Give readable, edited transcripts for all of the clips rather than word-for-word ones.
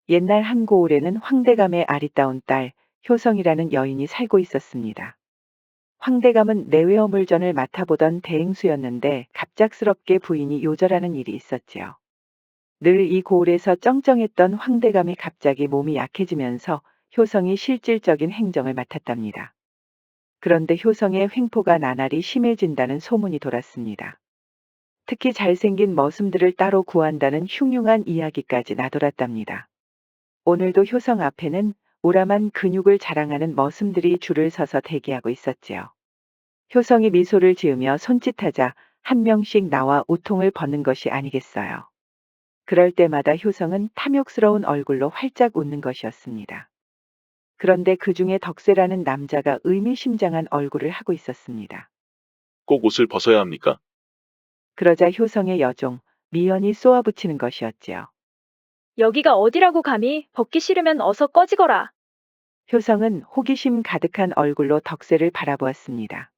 옛날 한 고을에는 황대감의 아리따운 딸 효성이라는 여인이 살고 있었습니다. 황대감은 내외어물전을 맡아보던 대행수였는데 갑작스럽게 부인이 요절하는 일이 있었지요. 늘 이 고을에서 쩡쩡했던 황대감이 갑자기 몸이 약해지면서 효성이 실질적인 행정을 맡았답니다. 그런데 효성의 횡포가 나날이 심해진다는 소문이 돌았습니다. 특히 잘생긴 머슴들을 따로 구한다는 흉흉한 이야기까지 나돌았답니다. 오늘도 효성 앞에는 우람한 근육을 자랑하는 머슴들이 줄을 서서 대기하고 있었지요. 효성이 미소를 지으며 손짓하자 한 명씩 나와 우통을 벗는 것이 아니겠어요. 그럴 때마다 효성은 탐욕스러운 얼굴로 활짝 웃는 것이었습니다. 그런데 그 중에 덕세라는 남자가 의미심장한 얼굴을 하고 있었습니다. 꼭 옷을 벗어야 합니까? 그러자 효성의 여종, 미연이 쏘아붙이는 것이었지요. 여기가 어디라고 감히 벗기 싫으면 어서 꺼지거라. 효성은 호기심 가득한 얼굴로 덕세를 바라보았습니다.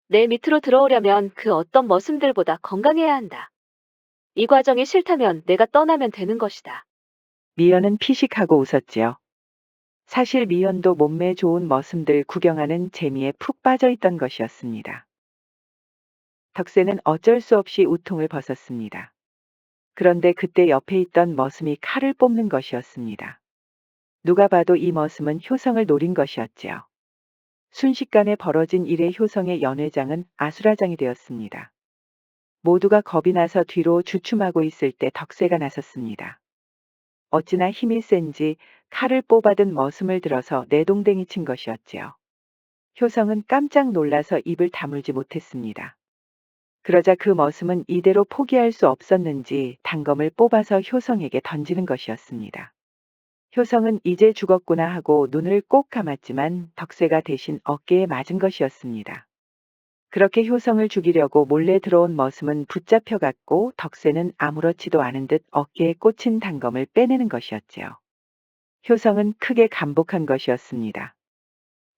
내 밑으로 들어오려면 그 어떤 머슴들보다 건강해야 한다. 이 과정이 싫다면 내가 떠나면 되는 것이다. 미연은 피식하고 웃었지요. 사실 미연도 몸매 좋은 머슴들 구경하는 재미에 푹 빠져 있던 것이었습니다. 덕세는 어쩔 수 없이 우통을 벗었습니다. 그런데 그때 옆에 있던 머슴이 칼을 뽑는 것이었습니다. 누가 봐도 이 머슴은 효성을 노린 것이었지요. 순식간에 벌어진 일에 효성의 연회장은 아수라장이 되었습니다. 모두가 겁이 나서 뒤로 주춤하고 있을 때 덕세가 나섰습니다. 어찌나 힘이 센지 칼을 뽑아든 머슴을 들어서 내동댕이 친 것이었지요. 효성은 깜짝 놀라서 입을 다물지 못했습니다. 그러자 그 머슴은 이대로 포기할 수 없었는지 단검을 뽑아서 효성에게 던지는 것이었습니다. 효성은 이제 죽었구나 하고 눈을 꼭 감았지만 덕세가 대신 어깨에 맞은 것이었습니다. 그렇게 효성을 죽이려고 몰래 들어온 머슴은 붙잡혀갔고 덕세는 아무렇지도 않은 듯 어깨에 꽂힌 단검을 빼내는 것이었지요. 효성은 크게 감복한 것이었습니다.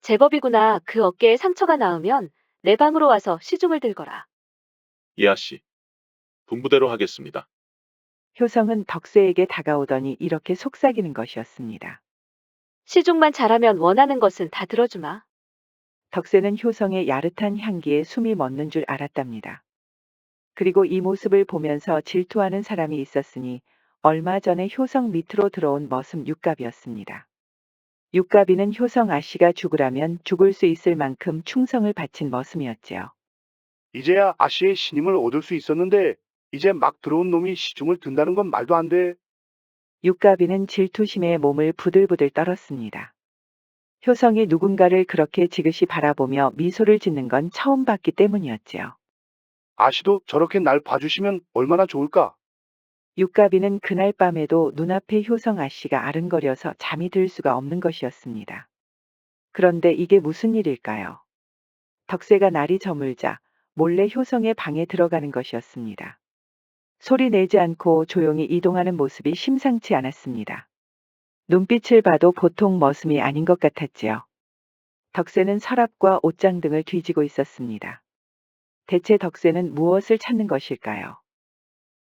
제법이구나. 그 어깨에 상처가 나으면 내 방으로 와서 시중을 들거라. 예, 아씨. 분부대로 하겠습니다. 효성은 덕세에게 다가오더니 이렇게 속삭이는 것이었습니다. 시중만 잘하면 원하는 것은 다 들어주마. 덕세는 효성의 야릇한 향기에 숨이 멎는 줄 알았답니다. 그리고 이 모습을 보면서 질투하는 사람이 있었으니 얼마 전에 효성 밑으로 들어온 머슴 육갑이었습니다. 육갑이는 효성 아씨가 죽으라면 죽을 수 있을 만큼 충성을 바친 머슴이었지요. 이제야 아씨의 신임을 얻을 수 있었는데 이제 막 들어온 놈이 시중을 든다는 건 말도 안 돼. 육갑이는 질투심에 몸을 부들부들 떨었습니다. 효성이 누군가를 그렇게 지그시 바라보며 미소를 짓는 건 처음 봤기 때문이었지요. 아씨도 저렇게 날 봐주시면 얼마나 좋을까? 육갑이는 그날 밤에도 눈앞에 효성 아씨가 아른거려서 잠이 들 수가 없는 것이었습니다. 그런데 이게 무슨 일일까요? 덕세가 날이 저물자 몰래 효성의 방에 들어가는 것이었습니다. 소리 내지 않고 조용히 이동하는 모습이 심상치 않았습니다. 눈빛을 봐도 보통 머슴이 아닌 것 같았지요. 덕세는 서랍과 옷장 등을 뒤지고 있었습니다. 대체 덕세는 무엇을 찾는 것일까요?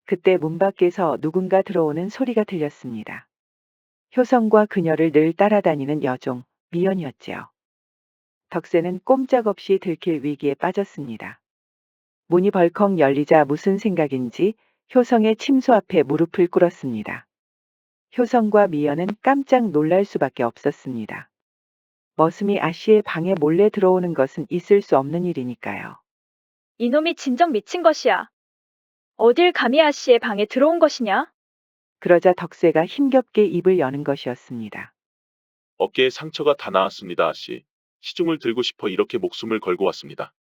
그때 문 밖에서 누군가 들어오는 소리가 들렸습니다. 효성과 그녀를 늘 따라다니는 여종, 미연이었지요. 덕세는 꼼짝없이 들킬 위기에 빠졌습니다. 문이 벌컥 열리자 무슨 생각인지 효성의 침소 앞에 무릎을 꿇었습니다. 효성과 미연은 깜짝 놀랄 수밖에 없었습니다. 머슴이 아씨의 방에 몰래 들어오는 것은 있을 수 없는 일이니까요. 이놈이 진정 미친 것이야. 어딜 감히 아씨의 방에 들어온 것이냐? 그러자 덕세가 힘겹게 입을 여는 것이었습니다. 어깨에 상처가 다 나았습니다, 아씨. 시중을 들고 싶어 이렇게 목숨을 걸고 왔습니다.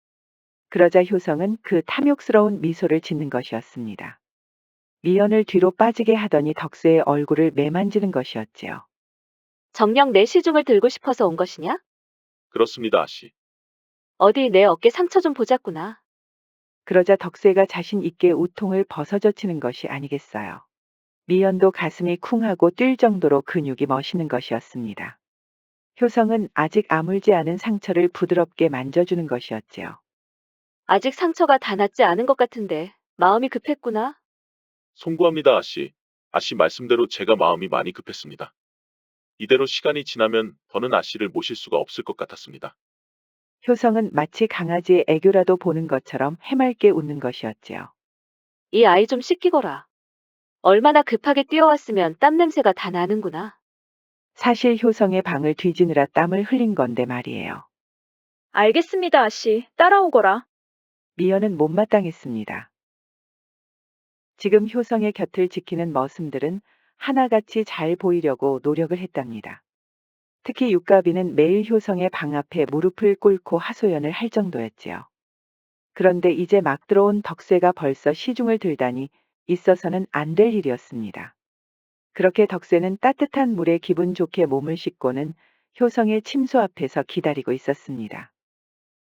그러자 효성은 그 탐욕스러운 미소를 짓는 것이었습니다. 미연을 뒤로 빠지게 하더니 덕세의 얼굴을 매만지는 것이었지요. 정녕 내 시중을 들고 싶어서 온 것이냐? 그렇습니다, 아씨. 어디 내 어깨 상처 좀 보자꾸나. 그러자 덕세가 자신 있게 우통을 벗어젖히는 것이 아니겠어요. 미연도 가슴이 쿵하고 뛸 정도로 근육이 멋있는 것이었습니다. 효성은 아직 아물지 않은 상처를 부드럽게 만져주는 것이었지요. 아직 상처가 다 낫지 않은 것 같은데 마음이 급했구나. 송구합니다, 아씨. 아씨 말씀대로 제가 마음이 많이 급했습니다. 이대로 시간이 지나면 더는 아씨를 모실 수가 없을 것 같았습니다. 효성은 마치 강아지의 애교라도 보는 것처럼 해맑게 웃는 것이었지요. 이 아이 좀 씻기거라. 얼마나 급하게 뛰어왔으면 땀 냄새가 다 나는구나. 사실 효성의 방을 뒤지느라 땀을 흘린 건데 말이에요. 알겠습니다, 아씨. 따라오거라. 미연은 못마땅했습니다. 지금 효성의 곁을 지키는 머슴들은 하나같이 잘 보이려고 노력을 했답니다. 특히 육가비는 매일 효성의 방 앞에 무릎을 꿇고 하소연을 할 정도였지요. 그런데 이제 막 들어온 덕세가 벌써 시중을 들다니 있어서는 안 될 일이었습니다. 그렇게 덕세는 따뜻한 물에 기분 좋게 몸을 씻고는 효성의 침소 앞에서 기다리고 있었습니다.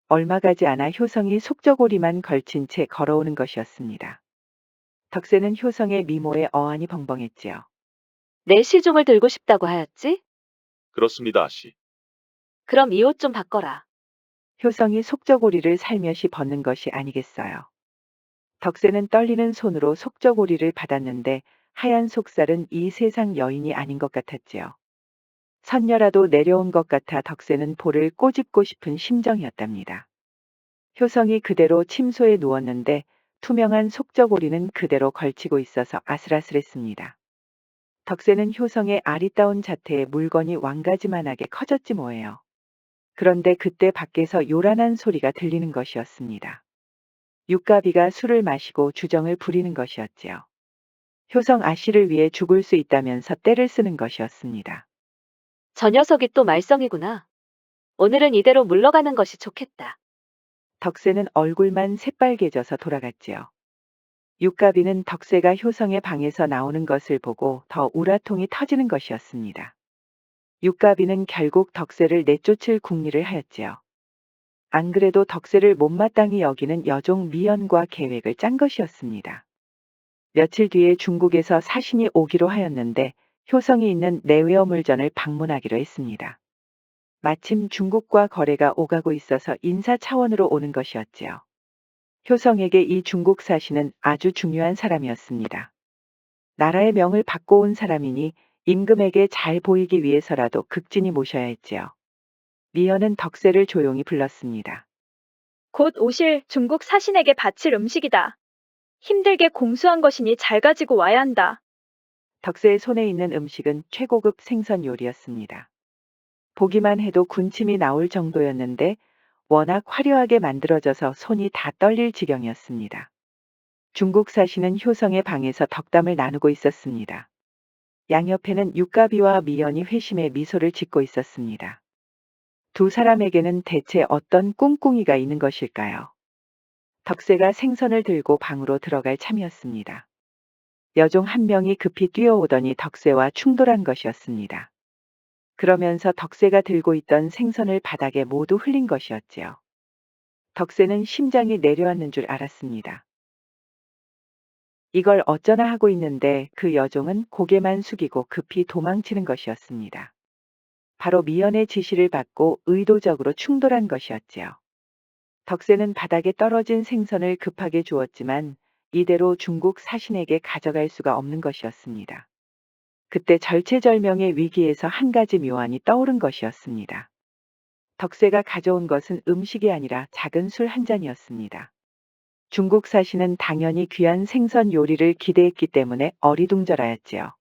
얼마 가지 않아 효성이 속저고리만 걸친 채 걸어오는 것이었습니다. 덕세는 효성의 미모에 어안이 벙벙했지요. 내 시중을 들고 싶다고 하였지? 그렇습니다, 아씨. 그럼 이 옷 좀 바꿔라. 효성이 속저고리를 살며시 벗는 것이 아니겠어요. 덕세는 떨리는 손으로 속저고리를 받았는데 하얀 속살은 이 세상 여인이 아닌 것 같았지요. 선녀라도 내려온 것 같아 덕세는 볼을 꼬집고 싶은 심정이었답니다. 효성이 그대로 침소에 누웠는데 투명한 속저고리는 그대로 걸치고 있어서 아슬아슬했습니다. 덕세는 효성의 아리따운 자태에 물건이 왕가지만하게 커졌지 뭐예요. 그런데 그때 밖에서 요란한 소리가 들리는 것이었습니다. 육가비가 술을 마시고 주정을 부리는 것이었지요. 효성 아씨를 위해 죽을 수 있다면서 떼를 쓰는 것이었습니다. 저 녀석이 또 말썽이구나. 오늘은 이대로 물러가는 것이 좋겠다. 덕세는 얼굴만 새빨개져서 돌아갔지요. 육가비는 덕세가 효성의 방에서 나오는 것을 보고 더 우라통이 터지는 것이었습니다. 육가비는 결국 덕세를 내쫓을 궁리를 하였지요. 안 그래도 덕세를 못마땅히 여기는 여종 미연과 계획을 짠 것이었습니다. 며칠 뒤에 중국에서 사신이 오기로 하였는데 효성이 있는 내외어물전을 방문하기로 했습니다. 마침 중국과 거래가 오가고 있어서 인사 차원으로 오는 것이었지요. 효성에게 이 중국 사신은 아주 중요한 사람이었습니다. 나라의 명을 받고 온 사람이니 임금에게 잘 보이기 위해서라도 극진히 모셔야 했지요. 미연은 덕세를 조용히 불렀습니다. 곧 오실 중국 사신에게 바칠 음식이다. 힘들게 공수한 것이니 잘 가지고 와야 한다. 덕세의 손에 있는 음식은 최고급 생선 요리였습니다. 보기만 해도 군침이 나올 정도였는데 워낙 화려하게 만들어져서 손이 다 떨릴 지경이었습니다. 중국 사신은 효성의 방에서 덕담을 나누고 있었습니다. 양옆에는 육가비와 미연이 회심의 미소를 짓고 있었습니다. 두 사람에게는 대체 어떤 꿍꿍이가 있는 것일까요? 덕세가 생선을 들고 방으로 들어갈 참이었습니다. 여종 한 명이 급히 뛰어오더니 덕세와 충돌한 것이었습니다. 그러면서 덕세가 들고 있던 생선을 바닥에 모두 흘린 것이었지요. 덕세는 심장이 내려앉는 줄 알았습니다. 이걸 어쩌나 하고 있는데 그 여종은 고개만 숙이고 급히 도망치는 것이었습니다. 바로 미연의 지시를 받고 의도적으로 충돌한 것이었지요. 덕세는 바닥에 떨어진 생선을 급하게 주었지만 이대로 중국 사신에게 가져갈 수가 없는 것이었습니다. 그때 절체절명의 위기에서 한 가지 묘안이 떠오른 것이었습니다. 덕세가 가져온 것은 음식이 아니라 작은 술 한 잔이었습니다. 중국 사신은 당연히 귀한 생선 요리를 기대했기 때문에 어리둥절하였지요.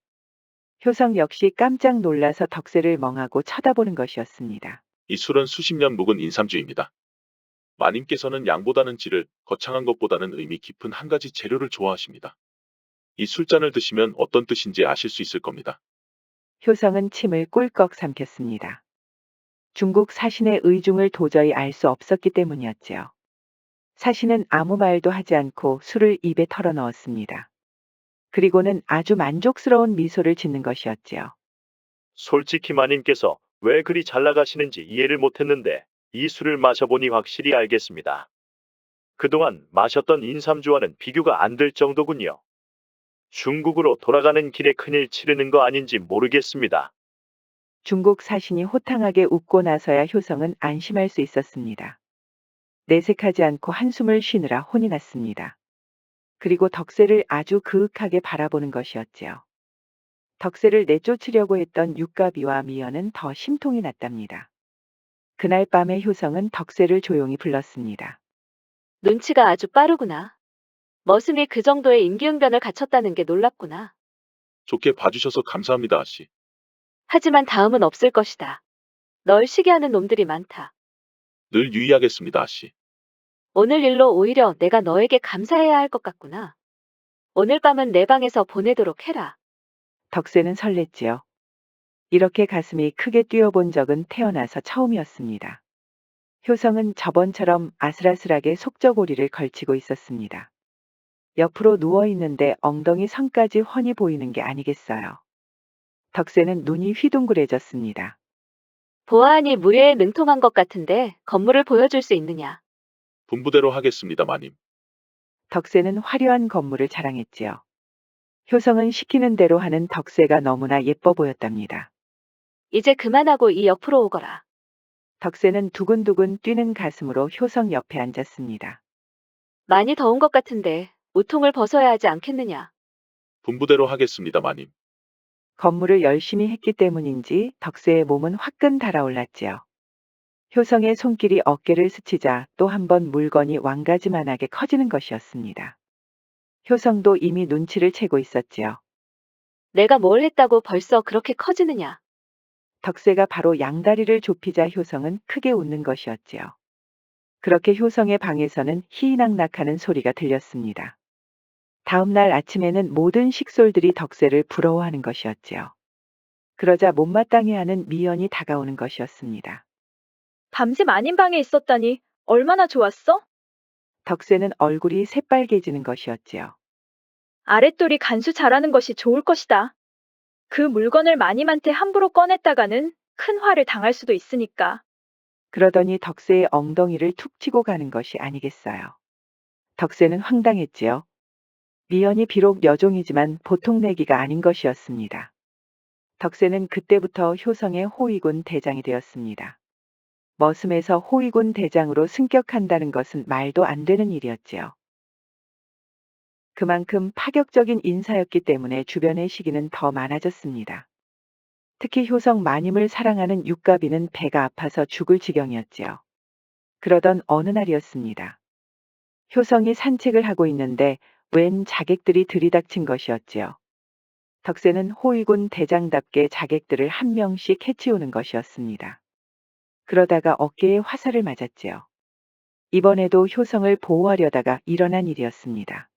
효성 역시 깜짝 놀라서 덕세를 멍하고 쳐다보는 것이었습니다. 이 술은 수십 년 묵은 인삼주입니다. 마님께서는 양보다는 질을, 거창한 것보다는 의미 깊은 한 가지 재료를 좋아하십니다. 이 술잔을 드시면 어떤 뜻인지 아실 수 있을 겁니다. 효성은 침을 꿀꺽 삼켰습니다. 중국 사신의 의중을 도저히 알 수 없었기 때문이었지요. 사신은 아무 말도 하지 않고 술을 입에 털어 넣었습니다. 그리고는 아주 만족스러운 미소를 짓는 것이었지요. 솔직히 마님께서 왜 그리 잘 나가시는지 이해를 못했는데 이 술을 마셔보니 확실히 알겠습니다. 그동안 마셨던 인삼주와는 비교가 안 될 정도군요. 중국으로 돌아가는 길에 큰일 치르는 거 아닌지 모르겠습니다. 중국 사신이 호탕하게 웃고 나서야 효성은 안심할 수 있었습니다. 내색하지 않고 한숨을 쉬느라 혼이 났습니다. 그리고 덕세를 아주 그윽하게 바라보는 것이었지요. 덕세를 내쫓으려고 했던 육가비와 미연은 더 심통이 났답니다. 그날 밤에 효성은 덕세를 조용히 불렀습니다. 눈치가 아주 빠르구나. 머슴이 그 정도의 임기응변을 갖췄다는 게 놀랍구나. 좋게 봐주셔서 감사합니다, 아씨. 하지만 다음은 없을 것이다. 널 시기하는 놈들이 많다. 늘 유의하겠습니다, 아씨. 오늘 일로 오히려 내가 너에게 감사해야 할 것 같구나. 오늘 밤은 내 방에서 보내도록 해라. 덕세는 설렜지요. 이렇게 가슴이 크게 뛰어본 적은 태어나서 처음이었습니다. 효성은 저번처럼 아슬아슬하게 속저고리를 걸치고 있었습니다. 옆으로 누워있는데 엉덩이 선까지 훤히 보이는 게 아니겠어요. 덕세는 눈이 휘둥그레졌습니다. 보아하니 무예에 능통한 것 같은데 건물을 보여줄 수 있느냐. 분부대로 하겠습니다, 마님. 덕세는 화려한 건물을 자랑했지요. 효성은 시키는 대로 하는 덕세가 너무나 예뻐 보였답니다. 이제 그만하고 이 옆으로 오거라. 덕세는 두근두근 뛰는 가슴으로 효성 옆에 앉았습니다. 많이 더운 것 같은데 우통을 벗어야 하지 않겠느냐. 분부대로 하겠습니다, 마님. 건물을 열심히 했기 때문인지 덕세의 몸은 화끈 달아올랐지요. 효성의 손길이 어깨를 스치자 또 한 번 물건이 왕가지만하게 커지는 것이었습니다. 효성도 이미 눈치를 채고 있었지요. 내가 뭘 했다고 벌써 그렇게 커지느냐. 덕세가 바로 양다리를 좁히자 효성은 크게 웃는 것이었지요. 그렇게 효성의 방에서는 희희낙낙하는 소리가 들렸습니다. 다음 날 아침에는 모든 식솔들이 덕세를 부러워하는 것이었지요. 그러자 못마땅해하는 미연이 다가오는 것이었습니다. 밤새 마님 방에 있었다니 얼마나 좋았어? 덕세는 얼굴이 새빨개지는 것이었지요. 아랫돌이 간수 잘하는 것이 좋을 것이다. 그 물건을 마님한테 함부로 꺼냈다가는 큰 화를 당할 수도 있으니까. 그러더니 덕세의 엉덩이를 툭 치고 가는 것이 아니겠어요. 덕세는 황당했지요. 미연이 비록 여종이지만 보통 내기가 아닌 것이었습니다. 덕세는 그때부터 효성의 호위군 대장이 되었습니다. 머슴에서 호위군 대장으로 승격한다는 것은 말도 안 되는 일이었지요. 그만큼 파격적인 인사였기 때문에 주변의 시기는 더 많아졌습니다. 특히 효성 마님을 사랑하는 육가비는 배가 아파서 죽을 지경이었지요. 그러던 어느 날이었습니다. 효성이 산책을 하고 있는데 웬 자객들이 들이닥친 것이었지요. 덕세는 호위군 대장답게 자객들을 한 명씩 해치우는 것이었습니다. 그러다가 어깨에 화살을 맞았지요. 이번에도 효성을 보호하려다가 일어난 일이었습니다.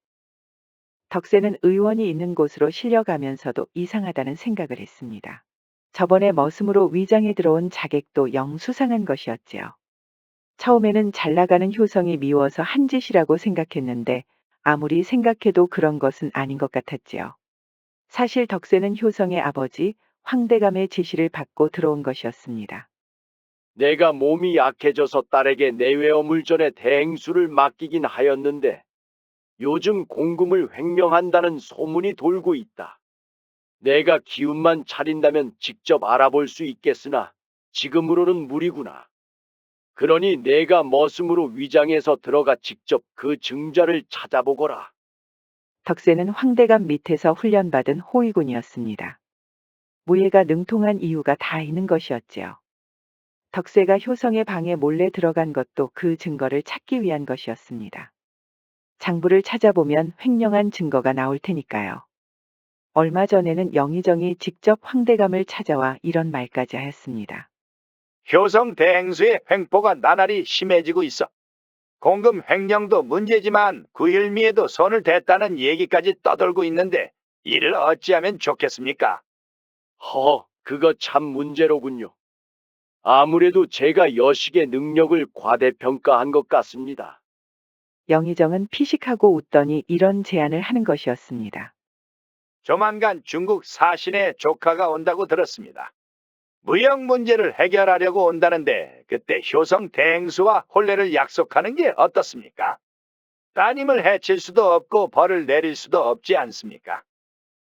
덕세는 의원이 있는 곳으로 실려가면서도 이상하다는 생각을 했습니다. 저번에 머슴으로 위장에 들어온 자객도 영 수상한 것이었지요. 처음에는 잘 나가는 효성이 미워서 한 짓이라고 생각했는데 아무리 생각해도 그런 것은 아닌 것 같았지요. 사실 덕세는 효성의 아버지 황대감의 지시를 받고 들어온 것이었습니다. 내가 몸이 약해져서 딸에게 내외어 물전에 대행수를 맡기긴 하였는데 요즘 공금을 횡령한다는 소문이 돌고 있다. 내가 기운만 차린다면 직접 알아볼 수 있겠으나 지금으로는 무리구나. 그러니 내가 머슴으로 위장해서 들어가 직접 그 증자를 찾아보거라. 덕세는 황대감 밑에서 훈련받은 호위군이었습니다. 무예가 능통한 이유가 다 있는 것이었지요. 덕세가 효성의 방에 몰래 들어간 것도 그 증거를 찾기 위한 것이었습니다. 장부를 찾아보면 횡령한 증거가 나올 테니까요. 얼마 전에는 영의정이 직접 황대감을 찾아와 이런 말까지 하였습니다. 효성 대행수의 횡포가 나날이 심해지고 있어. 공금 횡령도 문제지만 구일미에도 손을 댔다는 얘기까지 떠돌고 있는데 이를 어찌하면 좋겠습니까? 그거 참 문제로군요. 아무래도 제가 여식의 능력을 과대평가한 것 같습니다. 영의정은 피식하고 웃더니 이런 제안을 하는 것이었습니다. 조만간 중국 사신의 조카가 온다고 들었습니다. 무역 문제를 해결하려고 온다는데 그때 효성 대행수와 혼례를 약속하는 게 어떻습니까? 따님을 해칠 수도 없고 벌을 내릴 수도 없지 않습니까?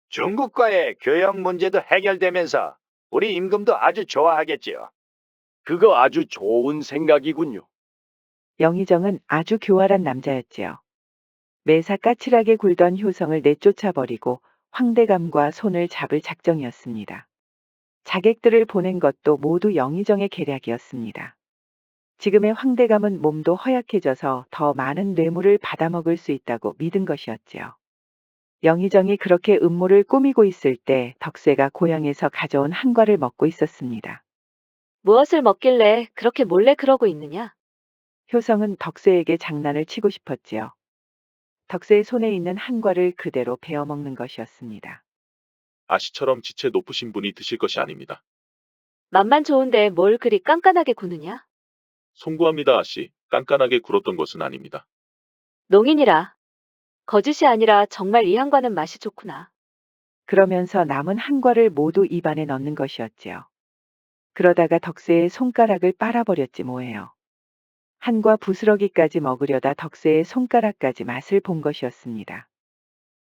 중국과의 교역 문제도 해결되면서 우리 임금도 아주 좋아하겠지요. 그거 아주 좋은 생각이군요. 영의정은 아주 교활한 남자였지요. 매사 까칠하게 굴던 효성을 내쫓아버리고 황대감과 손을 잡을 작정이었습니다. 자객들을 보낸 것도 모두 영의정의 계략이었습니다. 지금의 황대감은 몸도 허약해져서 더 많은 뇌물을 받아먹을 수 있다고 믿은 것이었지요. 영의정이 그렇게 음모를 꾸미고 있을 때 덕세가 고향에서 가져온 한과를 먹고 있었습니다. 무엇을 먹길래 그렇게 몰래 그러고 있느냐? 효성은 덕세에게 장난을 치고 싶었지요. 덕세의 손에 있는 한과를 그대로 베어 먹는 것이었습니다. 아씨처럼 지체 높으신 분이 드실 것이 아닙니다. 맛만 좋은데 뭘 그리 깐깐하게 구느냐? 송구합니다, 아씨. 깐깐하게 굴었던 것은 아닙니다. 농인이라. 거짓이 아니라 정말 이 한과는 맛이 좋구나. 그러면서 남은 한과를 모두 입안에 넣는 것이었지요. 그러다가 덕세의 손가락을 빨아버렸지 뭐예요. 한과 부스러기까지 먹으려다 덕세의 손가락까지 맛을 본 것이었습니다.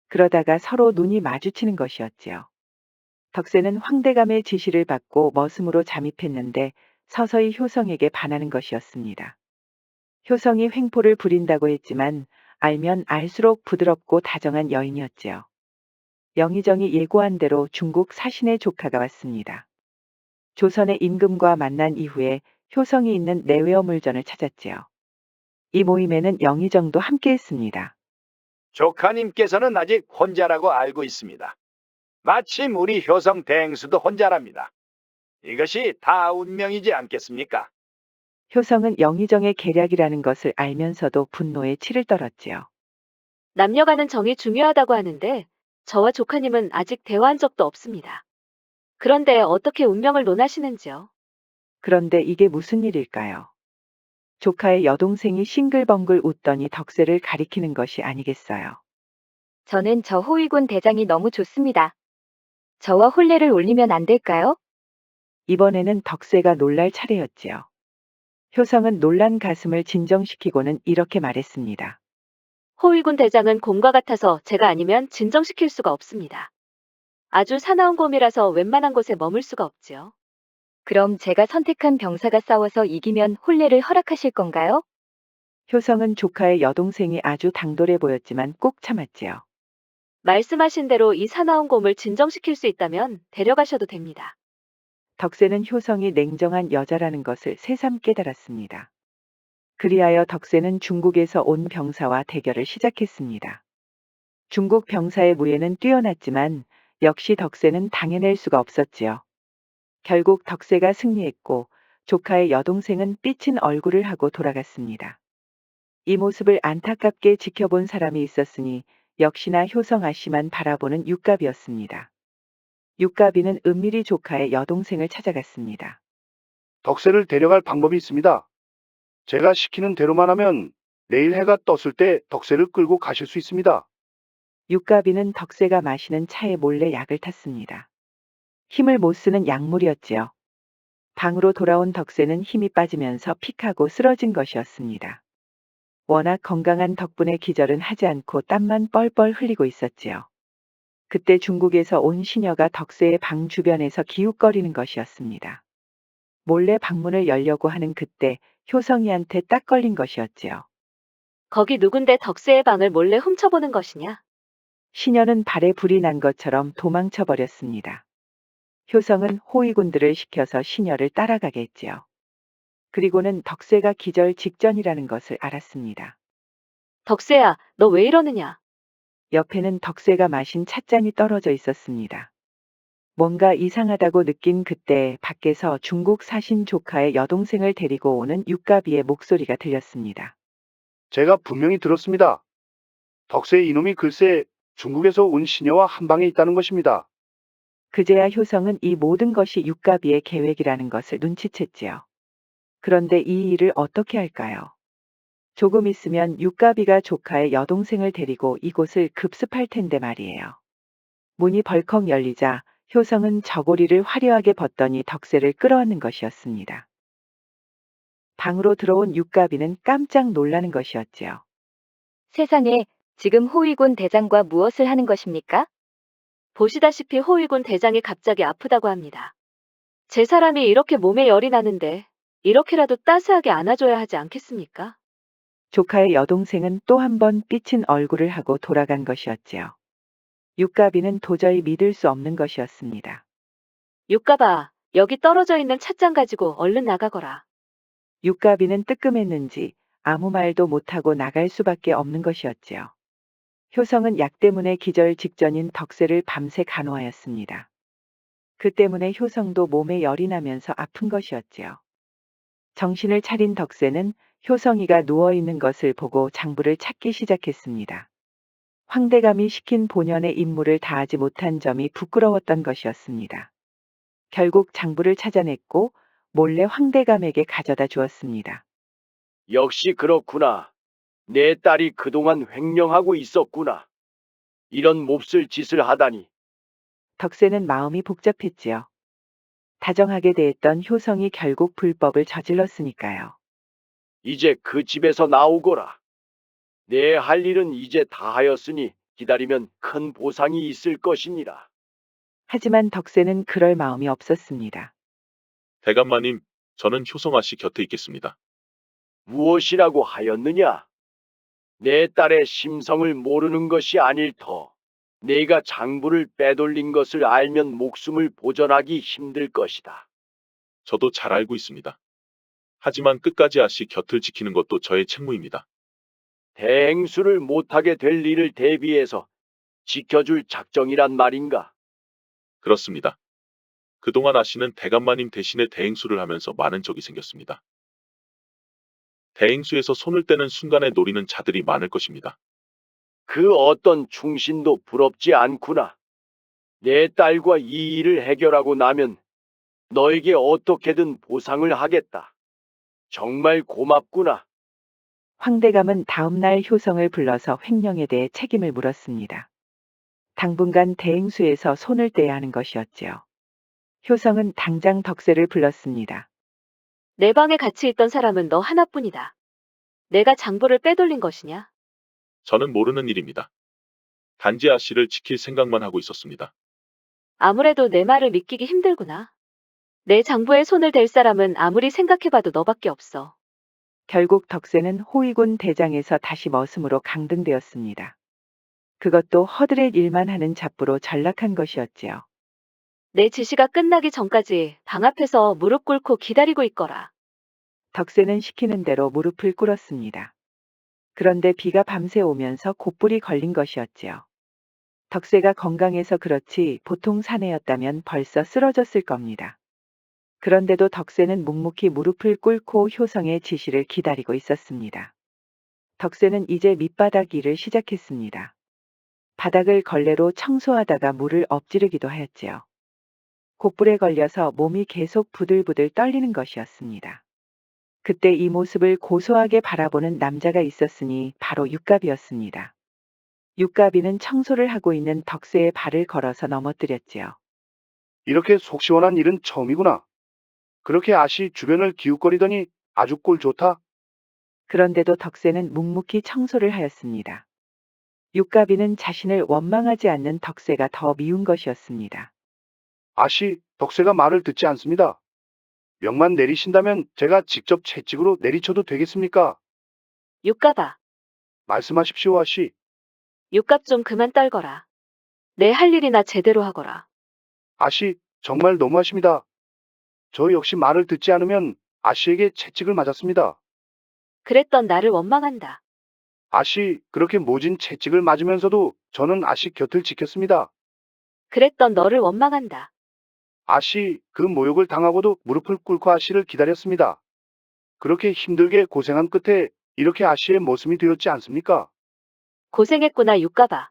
그러다가 서로 눈이 마주치는 것이었지요. 덕세는 황대감의 지시를 받고 머슴으로 잠입했는데 서서히 효성에게 반하는 것이었습니다. 효성이 횡포를 부린다고 했지만 알면 알수록 부드럽고 다정한 여인이었지요. 영의정이 예고한 대로 중국 사신의 조카가 왔습니다. 조선의 임금과 만난 이후에 효성이 있는 내외어 물전을 찾았지요. 이 모임에는 영의정도 함께했습니다. 조카님께서는 아직 혼자라고 알고 있습니다. 마침 우리 효성 대행수도 혼자랍니다. 이것이 다 운명이지 않겠습니까? 효성은 영의정의 계략이라는 것을 알면서도 분노에 치를 떨었지요. 남녀간은 정이 중요하다고 하는데 저와 조카님은 아직 대화한 적도 없습니다. 그런데 어떻게 운명을 논하시는지요? 그런데 이게 무슨 일일까요? 조카의 여동생이 싱글벙글 웃더니 덕세를 가리키는 것이 아니겠어요. 저는 저 호위군 대장이 너무 좋습니다. 저와 혼례를 올리면 안 될까요? 이번에는 덕세가 놀랄 차례였지요. 효성은 놀란 가슴을 진정시키고는 이렇게 말했습니다. 호위군 대장은 곰과 같아서 제가 아니면 진정시킬 수가 없습니다. 아주 사나운 곰이라서 웬만한 곳에 머물 수가 없지요. 그럼 제가 선택한 병사가 싸워서 이기면 혼례를 허락하실 건가요? 효성은 조카의 여동생이 아주 당돌해 보였지만 꼭 참았지요. 말씀하신 대로 이 사나운 곰을 진정시킬 수 있다면 데려가셔도 됩니다. 덕세는 효성이 냉정한 여자라는 것을 새삼 깨달았습니다. 그리하여 덕세는 중국에서 온 병사와 대결을 시작했습니다. 중국 병사의 무예는 뛰어났지만 역시 덕세는 당해낼 수가 없었지요. 결국 덕세가 승리했고 조카의 여동생은 삐친 얼굴을 하고 돌아갔습니다. 이 모습을 안타깝게 지켜본 사람이 있었으니 역시나 효성 아씨만 바라보는 육갑이었습니다. 육갑이는 은밀히 조카의 여동생을 찾아갔습니다. 덕세를 데려갈 방법이 있습니다. 제가 시키는 대로만 하면 내일 해가 떴을 때 덕세를 끌고 가실 수 있습니다. 육갑이는 덕세가 마시는 차에 몰래 약을 탔습니다. 힘을 못 쓰는 약물이었지요. 방으로 돌아온 덕세는 힘이 빠지면서 픽하고 쓰러진 것이었습니다. 워낙 건강한 덕분에 기절은 하지 않고 땀만 뻘뻘 흘리고 있었지요. 그때 중국에서 온 시녀가 덕세의 방 주변에서 기웃거리는 것이었습니다. 몰래 방문을 열려고 하는 그때 효성이한테 딱 걸린 것이었지요. 거기 누군데 덕세의 방을 몰래 훔쳐보는 것이냐? 시녀는 발에 불이 난 것처럼 도망쳐 버렸습니다. 효성은 호위군들을 시켜서 시녀를 따라가게 했지요. 그리고는 덕세가 기절 직전이라는 것을 알았습니다. 덕세야, 너 왜 이러느냐? 옆에는 덕세가 마신 찻잔이 떨어져 있었습니다. 뭔가 이상하다고 느낀 그때 밖에서 중국 사신 조카의 여동생을 데리고 오는 육가비의 목소리가 들렸습니다. 제가 분명히 들었습니다. 덕세 이놈이 글쎄 중국에서 온 시녀와 한 방에 있다는 것입니다. 그제야 효성은 이 모든 것이 육가비의 계획이라는 것을 눈치챘지요. 그런데 이 일을 어떻게 할까요? 조금 있으면 육가비가 조카의 여동생을 데리고 이곳을 급습할 텐데 말이에요. 문이 벌컥 열리자 효성은 저고리를 화려하게 벗더니 덕세를 끌어안는 것이었습니다. 방으로 들어온 육가비는 깜짝 놀라는 것이었지요. 세상에, 지금 호위군 대장과 무엇을 하는 것입니까? 보시다시피 호위군 대장이 갑자기 아프다고 합니다. 제 사람이 이렇게 몸에 열이 나는데 이렇게라도 따스하게 안아줘야 하지 않겠습니까? 조카의 여동생은 또 한 번 삐친 얼굴을 하고 돌아간 것이었지요. 육가비는 도저히 믿을 수 없는 것이었습니다. 육가봐, 여기 떨어져 있는 찻잔 가지고 얼른 나가거라. 육가비는 뜨끔했는지 아무 말도 못하고 나갈 수밖에 없는 것이었지요. 효성은 약 때문에 기절 직전인 덕세를 밤새 간호하였습니다. 그 때문에 효성도 몸에 열이 나면서 아픈 것이었지요. 정신을 차린 덕세는 효성이가 누워있는 것을 보고 장부를 찾기 시작했습니다. 황대감이 시킨 본연의 임무를 다하지 못한 점이 부끄러웠던 것이었습니다. 결국 장부를 찾아냈고 몰래 황대감에게 가져다 주었습니다. 역시 그렇구나. 내 딸이 그동안 횡령하고 있었구나. 이런 몹쓸 짓을 하다니. 덕세는 마음이 복잡했지요. 다정하게 대했던 효성이 결국 불법을 저질렀으니까요. 이제 그 집에서 나오거라. 내 할 일은 이제 다 하였으니 기다리면 큰 보상이 있을 것이니라. 하지만 덕세는 그럴 마음이 없었습니다. 대감마님, 저는 효성아 씨 곁에 있겠습니다. 무엇이라고 하였느냐? 내 딸의 심성을 모르는 것이 아닐 터. 내가 장부를 빼돌린 것을 알면 목숨을 보전하기 힘들 것이다. 저도 잘 알고 있습니다. 하지만 끝까지 아씨 곁을 지키는 것도 저의 책무입니다. 대행수를 못하게 될 일을 대비해서 지켜줄 작정이란 말인가? 그렇습니다. 그동안 아씨는 대감마님 대신에 대행수를 하면서 많은 적이 생겼습니다. 대행수에서 손을 떼는 순간에 노리는 자들이 많을 것입니다. 그 어떤 충신도 부럽지 않구나. 내 딸과 이 일을 해결하고 나면 너에게 어떻게든 보상을 하겠다. 정말 고맙구나. 황대감은 다음날 효성을 불러서 횡령에 대해 책임을 물었습니다. 당분간 대행수에서 손을 떼야 하는 것이었지요. 효성은 당장 덕세를 불렀습니다. 내 방에 같이 있던 사람은 너 하나뿐이다. 내가 장부를 빼돌린 것이냐? 저는 모르는 일입니다. 단지 아씨를 지킬 생각만 하고 있었습니다. 아무래도 내 말을 믿기기 힘들구나. 내 장부에 손을 댈 사람은 아무리 생각해봐도 너밖에 없어. 결국 덕세는 호위군 대장에서 다시 머슴으로 강등되었습니다. 그것도 허드렛 일만 하는 잡부로 전락한 것이었지요. 내 지시가 끝나기 전까지 방 앞에서 무릎 꿇고 기다리고 있거라. 덕세는 시키는 대로 무릎을 꿇었습니다. 그런데 비가 밤새 오면서 곧불이 걸린 것이었지요. 덕세가 건강해서 그렇지 보통 사내였다면 벌써 쓰러졌을 겁니다. 그런데도 덕세는 묵묵히 무릎을 꿇고 효성의 지시를 기다리고 있었습니다. 덕세는 이제 밑바닥 일을 시작했습니다. 바닥을 걸레로 청소하다가 물을 엎지르기도 하였지요. 곧불에 걸려서 몸이 계속 부들부들 떨리는 것이었습니다. 그때 이 모습을 고소하게 바라보는 남자가 있었으니 바로 육갑이었습니다. 육갑이는 청소를 하고 있는 덕세의 발을 걸어서 넘어뜨렸지요. 이렇게 속 시원한 일은 처음이구나. 그렇게 아씨 주변을 기웃거리더니 아주 꼴 좋다. 그런데도 덕세는 묵묵히 청소를 하였습니다. 육갑이는 자신을 원망하지 않는 덕세가 더 미운 것이었습니다. 아씨, 덕세가 말을 듣지 않습니다. 명만 내리신다면 제가 직접 채찍으로 내리쳐도 되겠습니까? 육가봐. 말씀하십시오, 아씨. 육갑 좀 그만 떨거라. 내 할 일이나 제대로 하거라. 아씨, 정말 너무하십니다. 저 역시 말을 듣지 않으면 아씨에게 채찍을 맞았습니다. 그랬던 나를 원망한다. 아씨, 그렇게 모진 채찍을 맞으면서도 저는 아씨 곁을 지켰습니다. 그랬던 너를 원망한다. 아씨, 그 모욕을 당하고도 무릎을 꿇고 아씨를 기다렸습니다. 그렇게 힘들게 고생한 끝에 이렇게 아씨의 모습이 되었지 않습니까? 고생했구나 육가봐.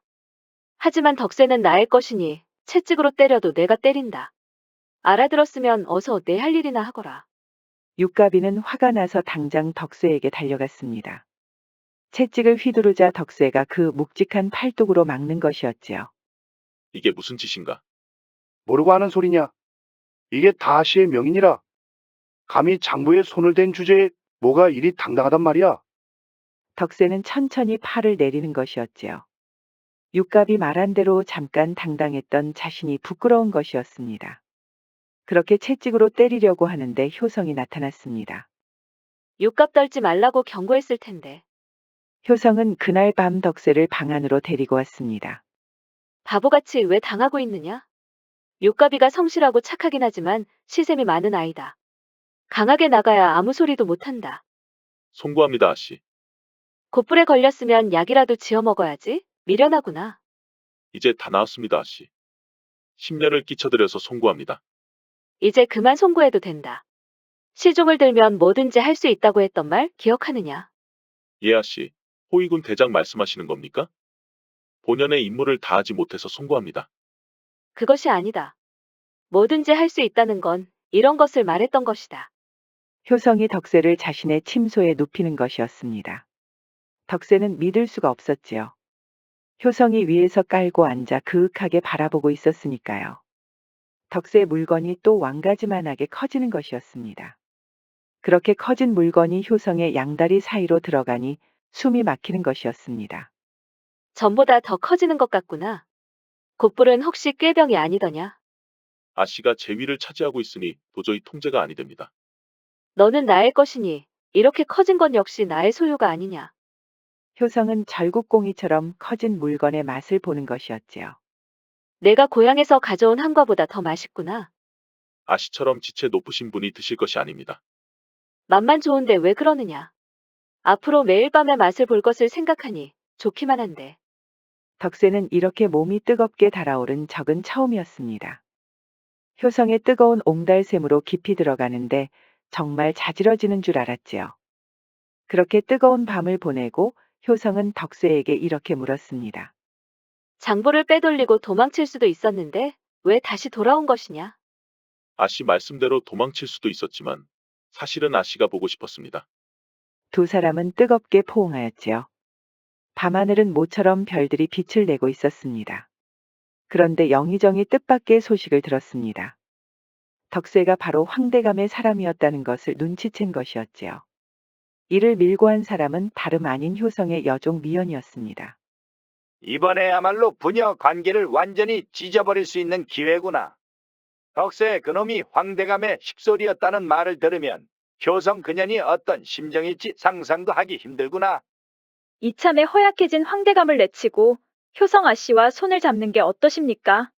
하지만 덕세는 나의 것이니 채찍으로 때려도 내가 때린다. 알아들었으면 어서 내 할 일이나 하거라. 육갑이는 화가 나서 당장 덕세에게 달려갔습니다. 채찍을 휘두르자 덕세가 그 묵직한 팔뚝으로 막는 것이었지요. 이게 무슨 짓인가? 모르고 하는 소리냐? 이게 다 아씨의 명이니라. 감히 장부에 손을 댄 주제에 뭐가 이리 당당하단 말이야. 덕세는 천천히 팔을 내리는 것이었지요. 육갑이 말한 대로 잠깐 당당했던 자신이 부끄러운 것이었습니다. 그렇게 채찍으로 때리려고 하는데 효성이 나타났습니다. 육갑 떨지 말라고 경고했을 텐데. 효성은 그날 밤 덕세를 방 안으로 데리고 왔습니다. 바보같이 왜 당하고 있느냐? 육가비가 성실하고 착하긴 하지만 시샘이 많은 아이다. 강하게 나가야 아무 소리도 못한다. 송구합니다, 아씨. 곧불에 걸렸으면 약이라도 지어 먹어야지. 미련하구나. 이제 다 나았습니다, 아씨. 10년을 끼쳐드려서 송구합니다. 이제 그만 송구해도 된다. 시종을 들면 뭐든지 할 수 있다고 했던 말 기억하느냐? 예, 아씨. 호위군 대장 말씀하시는 겁니까? 본연의 임무를 다하지 못해서 송구합니다. 그것이 아니다. 뭐든지 할 수 있다는 건 이런 것을 말했던 것이다. 효성이 덕세를 자신의 침소에 눕히는 것이었습니다. 덕세는 믿을 수가 없었지요. 효성이 위에서 깔고 앉아 그윽하게 바라보고 있었으니까요. 덕세의 물건이 또 왕가지만하게 커지는 것이었습니다. 그렇게 커진 물건이 효성의 양다리 사이로 들어가니 숨이 막히는 것이었습니다. 전보다 더 커지는 것 같구나. 곧불은 혹시 꾀병이 아니더냐? 아씨가 제 위를 차지하고 있으니 도저히 통제가 아니 됩니다. 너는 나의 것이니 이렇게 커진 건 역시 나의 소유가 아니냐? 효성은 절국공이처럼 커진 물건의 맛을 보는 것이었지요. 내가 고향에서 가져온 한과보다 더 맛있구나. 아씨처럼 지체 높으신 분이 드실 것이 아닙니다. 맛만 좋은데 왜 그러느냐? 앞으로 매일 밤의 맛을 볼 것을 생각하니 좋기만 한데. 덕세는 이렇게 몸이 뜨겁게 달아오른 적은 처음이었습니다. 효성의 뜨거운 옹달샘으로 깊이 들어가는데 정말 자지러지는 줄 알았지요. 그렇게 뜨거운 밤을 보내고 효성은 덕세에게 이렇게 물었습니다. 장부를 빼돌리고 도망칠 수도 있었는데 왜 다시 돌아온 것이냐? 아씨 말씀대로 도망칠 수도 있었지만 사실은 아씨가 보고 싶었습니다. 두 사람은 뜨겁게 포옹하였지요. 밤하늘은 모처럼 별들이 빛을 내고 있었습니다. 그런데 영의정이 뜻밖의 소식을 들었습니다. 덕세가 바로 황대감의 사람이었다는 것을 눈치챈 것이었지요. 이를 밀고 한 사람은 다름 아닌 효성의 여종 미연이었습니다. 이번에야말로 부녀 관계를 완전히 찢어버릴 수 있는 기회구나. 덕세 그놈이 황대감의 식솔이었다는 말을 들으면 효성 그년이 어떤 심정일지 상상도 하기 힘들구나. 이참에 허약해진 황대감을 내치고 효성 아씨와 손을 잡는 게 어떠십니까?